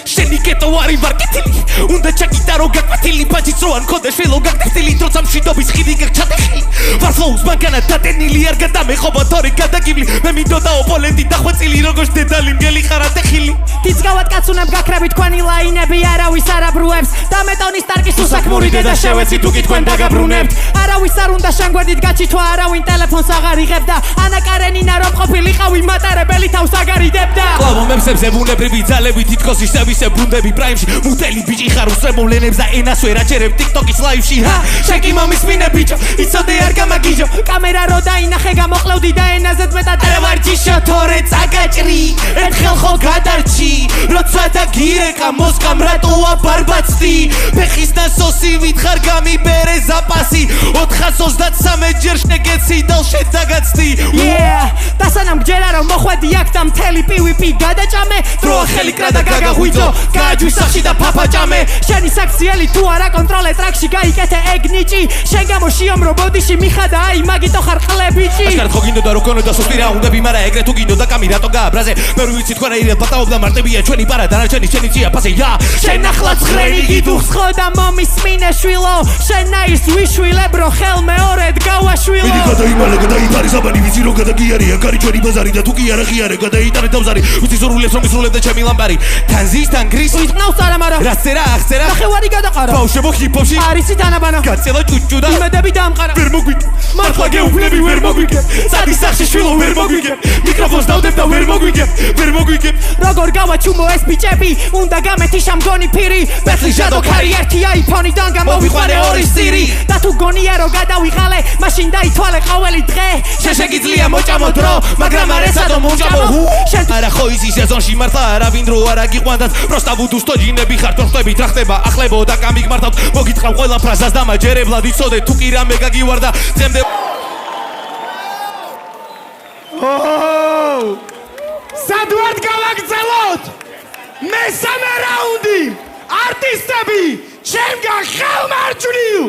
შენი კეტო ვარი ვარკეთილი უნდა ჩაკიტარო გაკვეთილი ბაჯიც რო არ მქონდა შვილო გაგტეხილი თორსა მშვიდობის ხიდი გაგჩატეხილი ვარფლოუს მანქანა დადენილი არ გადამეხობა თორე გადაგიბლი მე მინდოდა ოპოლენტი დახვეწილი როგორც დედალი მგელი ხარატეხილი თიცგავად კაცუნებ გაქრები თქვენი ლაინები არავის არ აბრუებს და მეტონის ტარკის უსაქმური დედა შევეცი თუ კი თქვენ დაგაბრუნებთ არავის არ უნდა შენ გვერდით გაჩითვა არავინ ტელეფონს აღარ იღებ და ანა კარენინა რომ ყოფილიყავი მატარებელი თავს აგარიდებდა კლავო მემსებზე ბუნებრივი ძალები თითქოს ისევ ბრუნდები პრაიმში მუთელი ბიჭი ხარ უსწრებულენებს და ენას ვერ აჩერებ TikTok-ის ლაივში შენ კი მომის მინე ბიჭო იცოდე არ გამაგიჟო კამერა რო დაინახე გამოყლევდი და ენაზეც მეტად არ ვარჯიშო თორე წაგაჭრი ერთხელ ხო გადარჩი როცა დაგირეკა მოსკამ რატოა ბარბაცდი ფეხის დასოსი ვითხარ გამიბერე ზაპასი 423 ჯერ შეგეცი და შედაგაცდი და სანამ გჯერა რომ მოხვედი აქ და მთელი პივიპი გადაჭამე დროა ხელი კრადა გაგაღვიძო გააჯვი სახში და ფაფაჭამე შენი საქციელი თუ არა კონტროლე ტრაქში გაიკეთე ეგ ნიჭი შენ გამო შიომრო ბოდიში მიხადა აი მაგითო ხარ ყლებიჭი აშკარად ხო გინდოდა რო ქონოდა სუსტი რაუნდები მაგრამ ეგრე თუ გინდოდა კამი რატო გააბრაზე მე ვიცი თქვენ აირად პატაობდა მარტებია ჩვენი პარა დანარჩენი შენი ძია ფასე შენ ახლა ცხრენი გიდუხს ხო და მომისმინე შვილო შენ აირს ვიშვილებრო ხელ მეორედ გავაშვილო მიდი გადაიმალე გადაიტარე საბანი ვიცი რომ გადაგიარია კარი ჩვენი ბაზარი და თუ კი არა ღიარე გადაიტარე თავზარი ვიცი ზორულებს რომ ისრულებდა ჩემი ლამბარი თანზის თანგრის ვიტყნავს არამარა რა წერა აღწერა ნახევარი გადაყარა ბავშვებო ჰიპ-ჰოპში არის თანაბანა გაწელა ჭუჭუ და იმედები დამყარა ვერ მოგვიგე მართლა გეუბნები ვერ მოგვიგე სადი სახში შვილო ვერ მოგვიგე მიკროფონს დავდებ და ვერ მოგვიგე როგორ გავაჩუმო ეს ბიჭები უნდა გამეთი შამგონი ფირი ბეთლი ჟადო ქარი ერთი აიფონიდან გამოვიყვანე ორი სირი და თუ გონია რომ გადავიღალე მაშინ დაითვალე ყოველი დღე შენ შეგიძლია მოჭამო დრო მაგრამ არ ესადო მოჭამო შენ არა ხო ისი სეზონში მართლა არავინ დრო არ აგიყვანდათ პროსტა ვუდუს თოჯინები ხარ თორხტებით რა ხდება ახლებო და გამიგმართავთ მოგიტყავ ყველა ფრაზას დამაჯერებლად იცოდე თუ კი რამე გაგივარდა ძემდე სად ვართ გავაგრძელოთ მესამე რაუნდი არტისტები ჩემგან ხელმარჯვნივ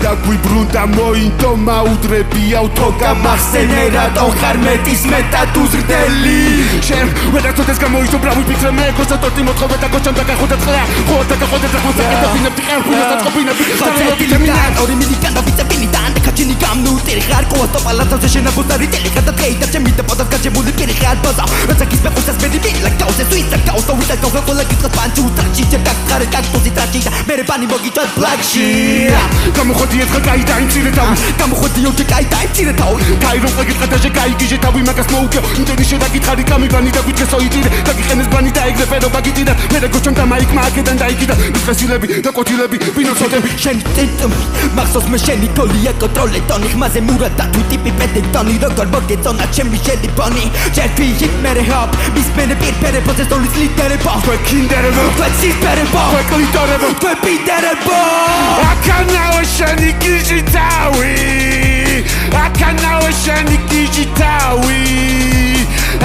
დაგვიბრუნდა მოინდო მაუდრებიავ თო გამახსენე რატო ხარ მეტის მეტად უზრდელი შენ ვერაცოდეს გამოიწო ბრავი ფიქრე მე გოსა თორტი მოთხოვე და გოჩამ დაგახოდა წყლა ხო დაგახოდა და ხოცა კეთებინებდი ყერფუნა დაწყობინებდი ორი მილიკან და ვიწებინი და ანტეკაჩინი გამნუტერი ხარ ყოასტო პალატაზე შენაბუსარი ტელი ხარ და დღეიდან ჩემი და პოდას გაჩებული პირი ხარ ბაზა როცა გის მეყურს მე დილა გაუზე სუიცა გაუსტო ვიდა გოგოლა გიტყს პანჩუ ტრაჩი ჩაკარე კაქტუსი ტრაჩი მე რებანი მოგიწოდ ბლაკში გამოხოდი ერთხელ გაიდა იმ წირე თავი გამოხოდი ოჯე გაიდა იმ წირე თავი გაირო ყეგეთყა და გაიგიჟე თავი მაგას მოუქე იმდენი შედაგითხარი გამიბანი და გვითქესო იტირე დაგიყენეს ბანი და ეგრე ფერობა გიტირე მე გოჩამ და მაიკმა აქედან დაიგიდა მისხესილები და კოთილები ბინოცოდები შენ ტენტომი მახსოვს მე შენი თოლია კონტროლე ტონი ხმაზე მურა და თუ ტიპი პედენტონი როგორ მოგეწონა ჩემი შედიფონი ჯერფი იქ მე ჰოპ მისმენე პირფერე პოზესტოლის ლიტერებო თქვენ კინდერებო თქვენ სისპერებო თქვენ კლიტორებო თქვენ პიტერებო აკანაო შენი გიჟი თავი აკანაო შენი გიჟი თავი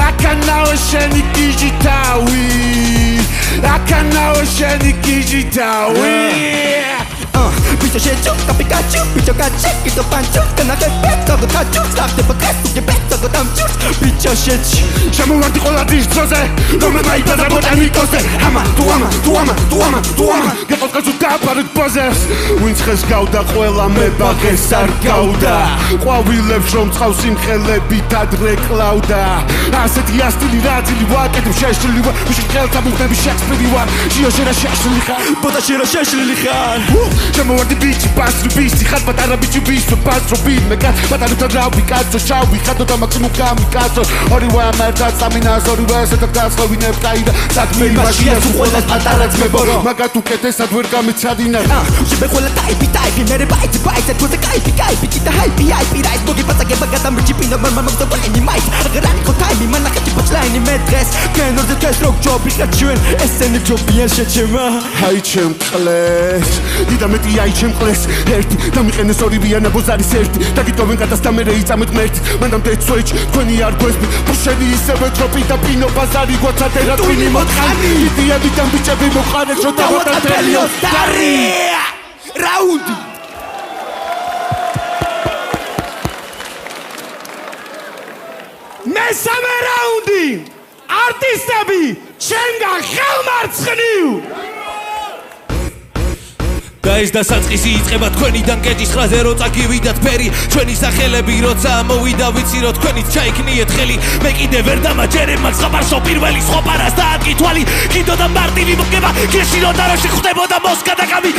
აკანაო შენი გიჟი თავი აკანაო შენი გიჟი თავი Bicho shecho, kapikachu, bicho kache, kito pancho, kanake peto go tachu, starte potresu, ke peto go tamchu, bicho shecho. შემოვარდი ყველა დის ძროზე, რომლე მაიბადა ბოტანიკოზე. ამა, თუ გეყოს კაცო დაფარეთ ბოზეს. ვინც ხეს გავდა ყველა მე ბაღეს არ გავდა. ყვავილებს რომ წყავს სიმხელებით ადრე კლავდა. ასეთი ასტილი რაძილი ვაკეთებ შეშლილი ვარ, ვიშ ხელთა მუხტები შექსპირი ვარ. შიოშერა შეშლილი ხარ, ბოდაშერა შეშლილი ხარ. შემოვარდი ბიჭი პასრი ბიჭი ხარ პატარა ბიჭი ბიჭი პასრო ბიჭი მე კაც პატარა დრავი კაცო შავი ხადო და მაქსიმუმ გამი კაცო ორივე ამერდა სამინას ორივე ესეთ გასხოვინებ კაიდა საქმე იმაშია თუ ყველა პატარა ძმებო მაგათ უკეთესად ვერ გამეცადინა შე ყველა ტაიპი მე ბაიცი თუ ტაიპი კიტა ჰაიპი რაის მოგი პატაგე ბაგადამრჩი პინო მამა მოგდობენი მაიც აგრანი ხო ტაიმი მანა ხეთი პოჩლაინი მე დღეს კენორზე დღეს როგ ჯობი ხაჩვენ ესენი ჯობიან შეჩემა ჰაი ჩემ ყლეს დიდა მეტი აი ჩემ ყლეს ერთი დამიყენეს ორივე ნაბოზარის ერთი დაგიტოვენ გადასთა მე რეიწამეთ მერტ მანდამდე სუეჩ თქვენი არ გვესმი ბუშენი ისევე ტროპი და პინო ბაზარი გვაცადე რა twini მოთხანი იდეებიდან ბიჭები მოყარეს რომ დავატარებლიოს დარი რაუნდი მესამე რაუნდი არტისტები ჩემგან ხელმარცხნივ და ეს დასაწყისი იწყება თქვენიდან კეჭის ხაზე რო წაგივიდათ ფერი ჩვენი სახელები როცა მოვიდა ვიცი რომ თქვენით ჩაიქნიეთ ხელი მე კიდე ვერ დამაჯერებ მათ ხაბარსო პირველი სხვა პარას დააკითვალი კიდო და მარტივი მოგება გეში რო და რო შეხდებოდა მოსკა და გამი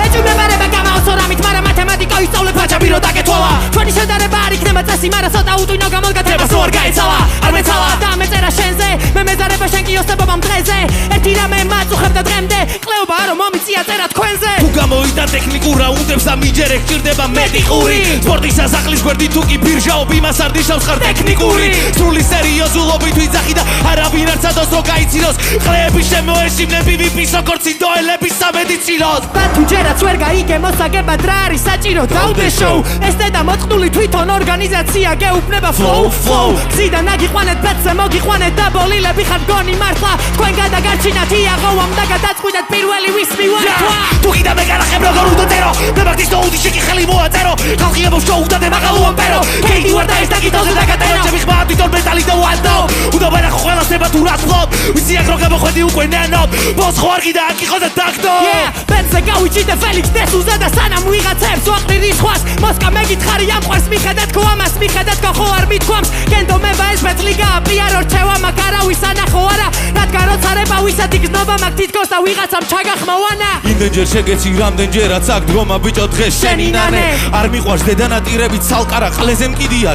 ეჭვმებარება გამაოცო რამით მაგრამ მათემატიკა ისწავლე ფაჭაბი რო დაკეთვალა ჩვენი შედარება არ იქნება 100 მარა ცოტა უტვინო გამოგაცებას რო არ გაეცალა არ მეცალა და მეწერა შენზე მე მეზარება შენ კი ოსტებობამ დღეზე ერთი რამე მაწუხებ და დღემდე კლეობა რომ მომიწია წერა თქვენზე თუ გამოიდა ტექნიკურ რაუნდებს ამიჯერე გჭირდება მეტი ყური სპორტის ასახლის გვერდი თუ კი ბირჟაობ იმას არ ნიშნავს ხარ ტექნიკური სრული სერიოზულობით ვიძახი და არავინ არ ცადოს რო გაიცინოს ყლეები შემოეშინე PvP-ს როგორც ინდოელების სამედიცინოდ და თუ ჯერაც ვერ გაიგე მოსაგებად რა არის საჭირო დავდე შოუ ეს დედა მოწყნული თვითონ ორგანიზაცია გეუბნება flow გზიდან აგიყვანეთ ბეთზე მოგიყვანეთ და ბოლილები ხარ გონი მართლა თქვენ გადაგარჩინათ იაღოვამ და გადაწყვიტეთ პირველი ვის მივართვა თუ კიდე მე გარახებ როგორ უდოწერო მე მაგდის ნოუდი შეკი ხელი მოაწერო ხალხი ემო შოუ და მაგალო ამპერო კეიდი ვარ და ეს დაგიტოზე დაგატერო ჩემი ხმა თვითონ მეტალი და ვანდო უდაბარა ხოლას ება თუ რას ფლობ ვიცი აქ რო გამოხვედი უკვე ნანობ ბოს ხო არ კიდე არ გიყო და დაგდო ბენზე გავიჭიდე ფელიქს დესუზე და სანამ ვიღაცებს ვაყრი რისხვას მოსკა მეგითხარი ამ ყვარს მიხედეთ ხო ამას მიხედეთ ხო არ მithქვამს კენდო მევა ეს ბეთლიგა პიარო რჩევა მაგ არავის ანახო არა რადგან როცარება ვისათი გზნობა მაგ თითქოს და ვიღაცამ ჩაგახმოვანა იმდენჯერ შეგეცი რამდენჯერაც აქ დგომა ბიჭო დღეს შენი ნანე არ მიყვარს დედანატირებით სალკარა ყლეზე მკიდია